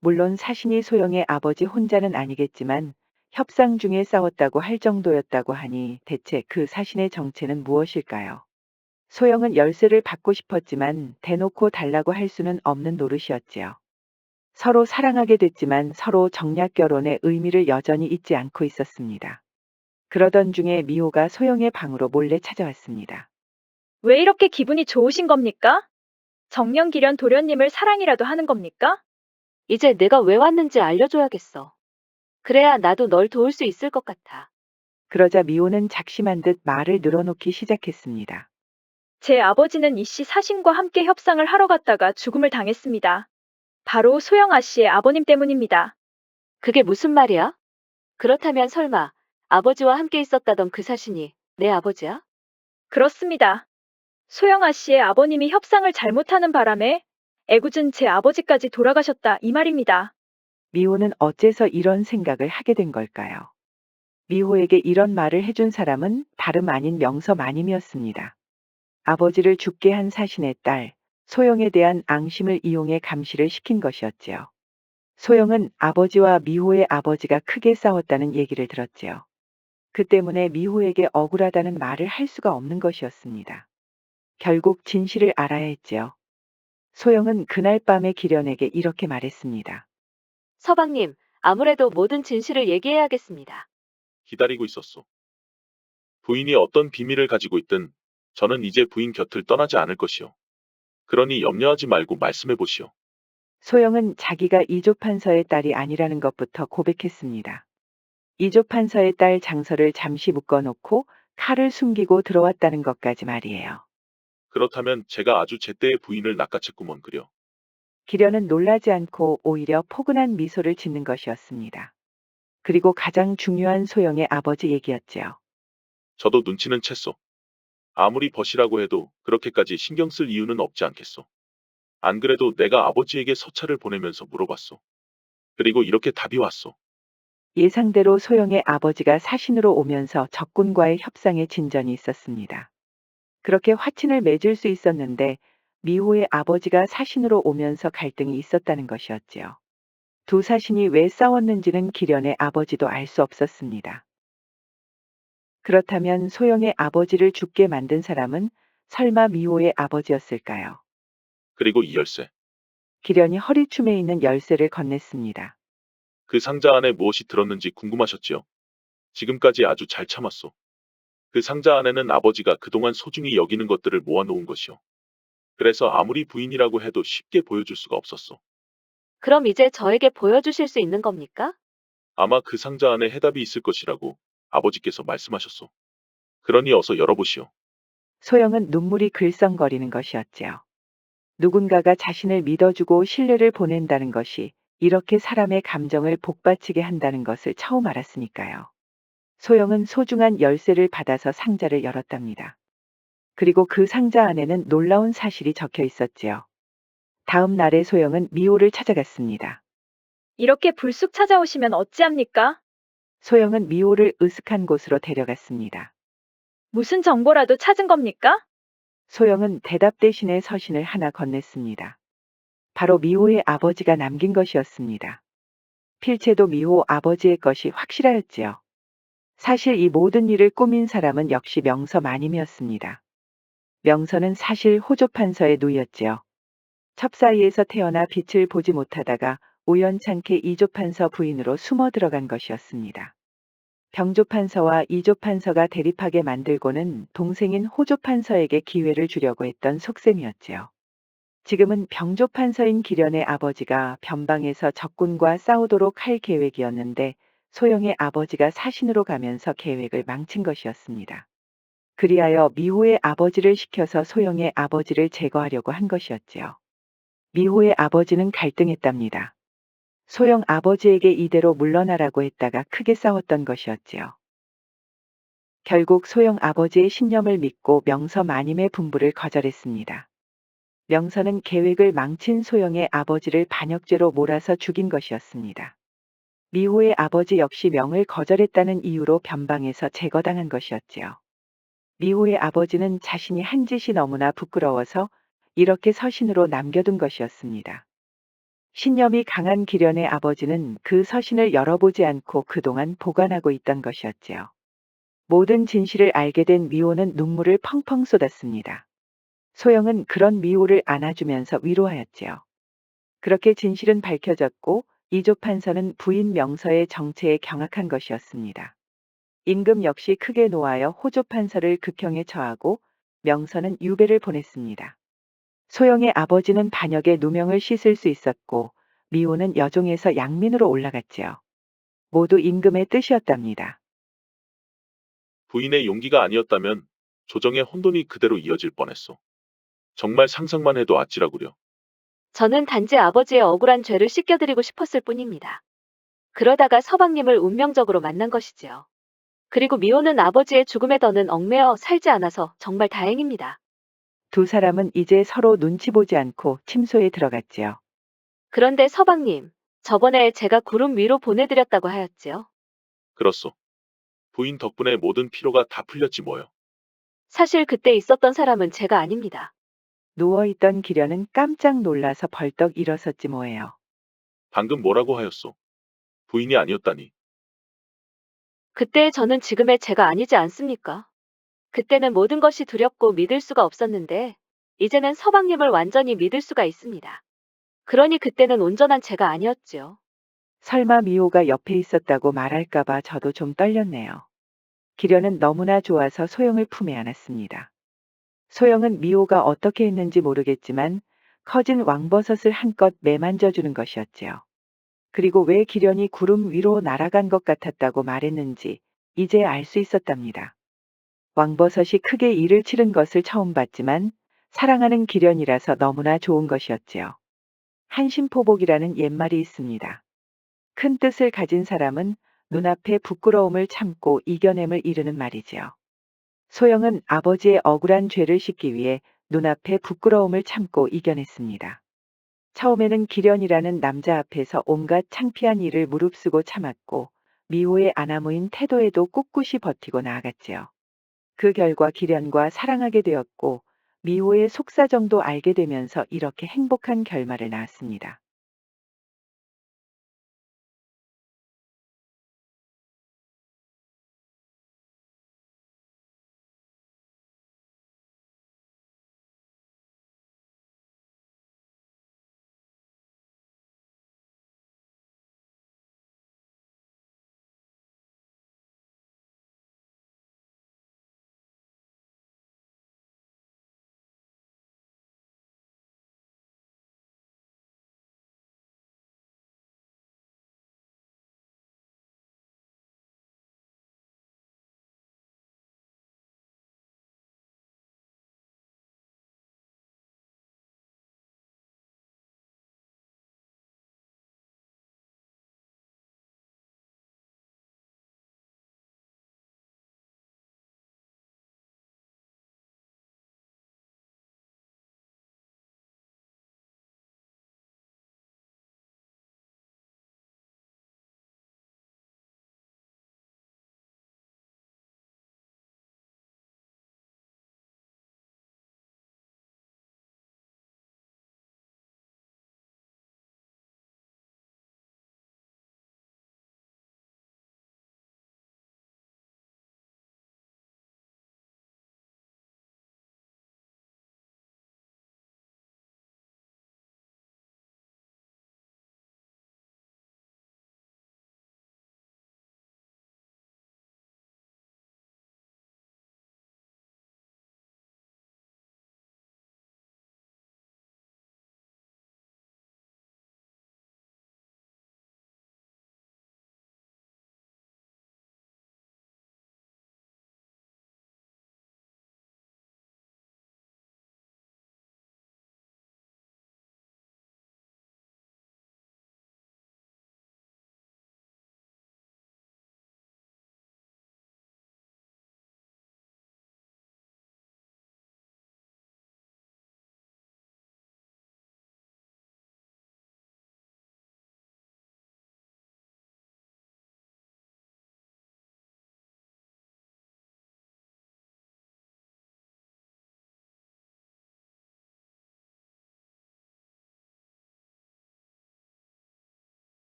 물론 사신이 소영의 아버지 혼자는 아니겠지만 협상 중에 싸웠다고 할 정도였다고 하니 대체 그 사신의 정체는 무엇일까요? 소영은 열쇠를 받고 싶었지만 대놓고 달라고 할 수는 없는 노릇이었지요. 서로 사랑하게 됐지만 서로 정략 결혼의 의미를 여전히 잊지 않고 있었습니다. 그러던 중에 미호가 소영의 방으로 몰래 찾아왔습니다. 왜 이렇게 기분이 좋으신 겁니까? 정령기련 도련님을 사랑이라도 하는 겁니까? 이제 내가 왜 왔는지 알려줘야겠어. 그래야 나도 널 도울 수 있을 것 같아. 그러자 미호는 작심한 듯 말을 늘어놓기 시작했습니다. 제 아버지는 이씨 사신과 함께 협상을 하러 갔다가 죽음을 당했습니다. 바로 소영 아씨의 아버님 때문입니다. 그게 무슨 말이야? 그렇다면 설마 아버지와 함께 있었다던 그 사신이 내 아버지야? 그렇습니다. 소영 아씨의 아버님이 협상을 잘못하는 바람에 애꿎은 제 아버지까지 돌아가셨다 이 말입니다. 미호는 어째서 이런 생각을 하게 된 걸까요? 미호에게 이런 말을 해준 사람은 다름 아닌 명서 마님이었습니다. 아버지를 죽게 한 사신의 딸, 소영에 대한 앙심을 이용해 감시를 시킨 것이었지요. 소영은 아버지와 미호의 아버지가 크게 싸웠다는 얘기를 들었지요. 그 때문에 미호에게 억울하다는 말을 할 수가 없는 것이었습니다. 결국 진실을 알아야 했지요. 소영은 그날 밤에 기련에게 이렇게 말했습니다. 서방님, 아무래도 모든 진실을 얘기해야겠습니다. 기다리고 있었소. 부인이 어떤 비밀을 가지고 있든 저는 이제 부인 곁을 떠나지 않을 것이오. 그러니 염려하지 말고 말씀해 보시오. 소영은 자기가 이조판서의 딸이 아니라는 것부터 고백했습니다. 이조판서의 딸 장서를 잠시 묶어놓고 칼을 숨기고 들어왔다는 것까지 말이에요. 그렇다면 제가 아주 제때의 부인을 낚아챘구먼 그려. 기련은 놀라지 않고 오히려 포근한 미소를 짓는 것이었습니다. 그리고 가장 중요한 소영의 아버지 얘기였지요. 저도 눈치는 챘소. 아무리 벗이라고 해도 그렇게까지 신경 쓸 이유는 없지 않겠소. 안 그래도 내가 아버지에게 서찰을 보내면서 물어봤소. 그리고 이렇게 답이 왔소. 예상대로 소영의 아버지가 사신으로 오면서 적군과의 협상에 진전이 있었습니다. 그렇게 화친을 맺을 수 있었는데 미호의 아버지가 사신으로 오면서 갈등이 있었다는 것이었지요. 두 사신이 왜 싸웠는지는 기련의 아버지도 알 수 없었습니다. 그렇다면 소영의 아버지를 죽게 만든 사람은 설마 미호의 아버지였을까요? 그리고 이 열쇠. 기련이 허리춤에 있는 열쇠를 건넸습니다. 그 상자 안에 무엇이 들었는지 궁금하셨지요? 지금까지 아주 잘 참았소. 그 상자 안에는 아버지가 그동안 소중히 여기는 것들을 모아놓은 것이오. 그래서 아무리 부인이라고 해도 쉽게 보여줄 수가 없었소. 그럼 이제 저에게 보여주실 수 있는 겁니까? 아마 그 상자 안에 해답이 있을 것이라고 아버지께서 말씀하셨소. 그러니 어서 열어보시오. 소영은 눈물이 글썽거리는 것이었지요. 누군가가 자신을 믿어주고 신뢰를 보낸다는 것이 이렇게 사람의 감정을 복받치게 한다는 것을 처음 알았으니까요. 소영은 소중한 열쇠를 받아서 상자를 열었답니다. 그리고 그 상자 안에는 놀라운 사실이 적혀 있었지요. 다음 날에 소영은 미호를 찾아갔습니다. 이렇게 불쑥 찾아오시면 어찌합니까? 소영은 미호를 으슥한 곳으로 데려갔습니다. 무슨 정보라도 찾은 겁니까? 소영은 대답 대신에 서신을 하나 건넸습니다. 바로 미호의 아버지가 남긴 것이었습니다. 필체도 미호 아버지의 것이 확실하였지요. 사실 이 모든 일을 꾸민 사람은 역시 명서 마님이었습니다. 명서는 사실 호조판서의 누이였지요. 첩사이에서 태어나 빛을 보지 못하다가 우연찮게 이조판서 부인으로 숨어 들어간 것이었습니다. 병조판서와 이조판서가 대립하게 만들고는 동생인 호조판서에게 기회를 주려고 했던 속셈이었지요. 지금은 병조판서인 기련의 아버지가 변방에서 적군과 싸우도록 할 계획이었는데 소영의 아버지가 사신으로 가면서 계획을 망친 것이었습니다. 그리하여 미호의 아버지를 시켜서 소영의 아버지를 제거하려고 한 것이었지요. 미호의 아버지는 갈등했답니다. 소영 아버지에게 이대로 물러나라고 했다가 크게 싸웠던 것이었지요. 결국 소영 아버지의 신념을 믿고 명서 마님의 분부를 거절했습니다. 명서는 계획을 망친 소영의 아버지를 반역죄로 몰아서 죽인 것이었습니다. 미호의 아버지 역시 명을 거절했다는 이유로 변방에서 제거당한 것이었지요. 미호의 아버지는 자신이 한 짓이 너무나 부끄러워서 이렇게 서신으로 남겨둔 것이었습니다. 신념이 강한 기련의 아버지는 그 서신을 열어보지 않고 그동안 보관하고 있던 것이었지요. 모든 진실을 알게 된 미호는 눈물을 펑펑 쏟았습니다. 소영은 그런 미호를 안아주면서 위로하였지요. 그렇게 진실은 밝혀졌고 이조 판서는 부인 명서의 정체에 경악한 것이었습니다. 임금 역시 크게 노하여 호조 판서를 극형에 처하고 명서는 유배를 보냈습니다. 소영의 아버지는 반역의 누명을 씻을 수 있었고 미호는 여종에서 양민으로 올라갔지요. 모두 임금의 뜻이었답니다. 부인의 용기가 아니었다면 조정의 혼돈이 그대로 이어질 뻔했소. 정말 상상만 해도 아찔하구려. 저는 단지 아버지의 억울한 죄를 씻겨드리고 싶었을 뿐입니다. 그러다가 서방님을 운명적으로 만난 것이지요. 그리고 미호는 아버지의 죽음의 더는 얽매여 살지 않아서 정말 다행입니다. 두 사람은 이제 서로 눈치 보지 않고 침소에 들어갔지요. 그런데 서방님, 저번에 제가 구름 위로 보내드렸다고 하였지요. 그렇소. 부인 덕분에 모든 피로가 다 풀렸지 뭐요. 사실 그때 있었던 사람은 제가 아닙니다. 누워있던 기련은 깜짝 놀라서 벌떡 일어섰지 뭐예요. 방금 뭐라고 하였소? 부인이 아니었다니. 그때 저는 지금의 제가 아니지 않습니까? 그때는 모든 것이 두렵고 믿을 수가 없었는데, 이제는 서방님을 완전히 믿을 수가 있습니다. 그러니 그때는 온전한 제가 아니었지요. 설마 미호가 옆에 있었다고 말할까봐 저도 좀 떨렸네요. 기련은 너무나 좋아서 소영을 품에 안았습니다. 소영은 미호가 어떻게 했는지 모르겠지만 커진 왕버섯을 한껏 매만져주는 것이었지요. 그리고 왜 기련이 구름 위로 날아간 것 같았다고 말했는지 이제 알 수 있었답니다. 왕버섯이 크게 일을 치른 것을 처음 봤지만 사랑하는 기련이라서 너무나 좋은 것이었지요. 한심포복이라는 옛말이 있습니다. 큰 뜻을 가진 사람은 눈앞의 부끄러움을 참고 이겨냄을 이루는 말이지요. 소영은 아버지의 억울한 죄를 씻기 위해 눈앞의 부끄러움을 참고 이겨냈습니다. 처음에는 기련이라는 남자 앞에서 온갖 창피한 일을 무릅쓰고 참았고 미호의 아나무인 태도에도 꿋꿋이 버티고 나아갔지요. 그 결과 기련과 사랑하게 되었고 미호의 속사정도 알게 되면서 이렇게 행복한 결말을 낳았습니다.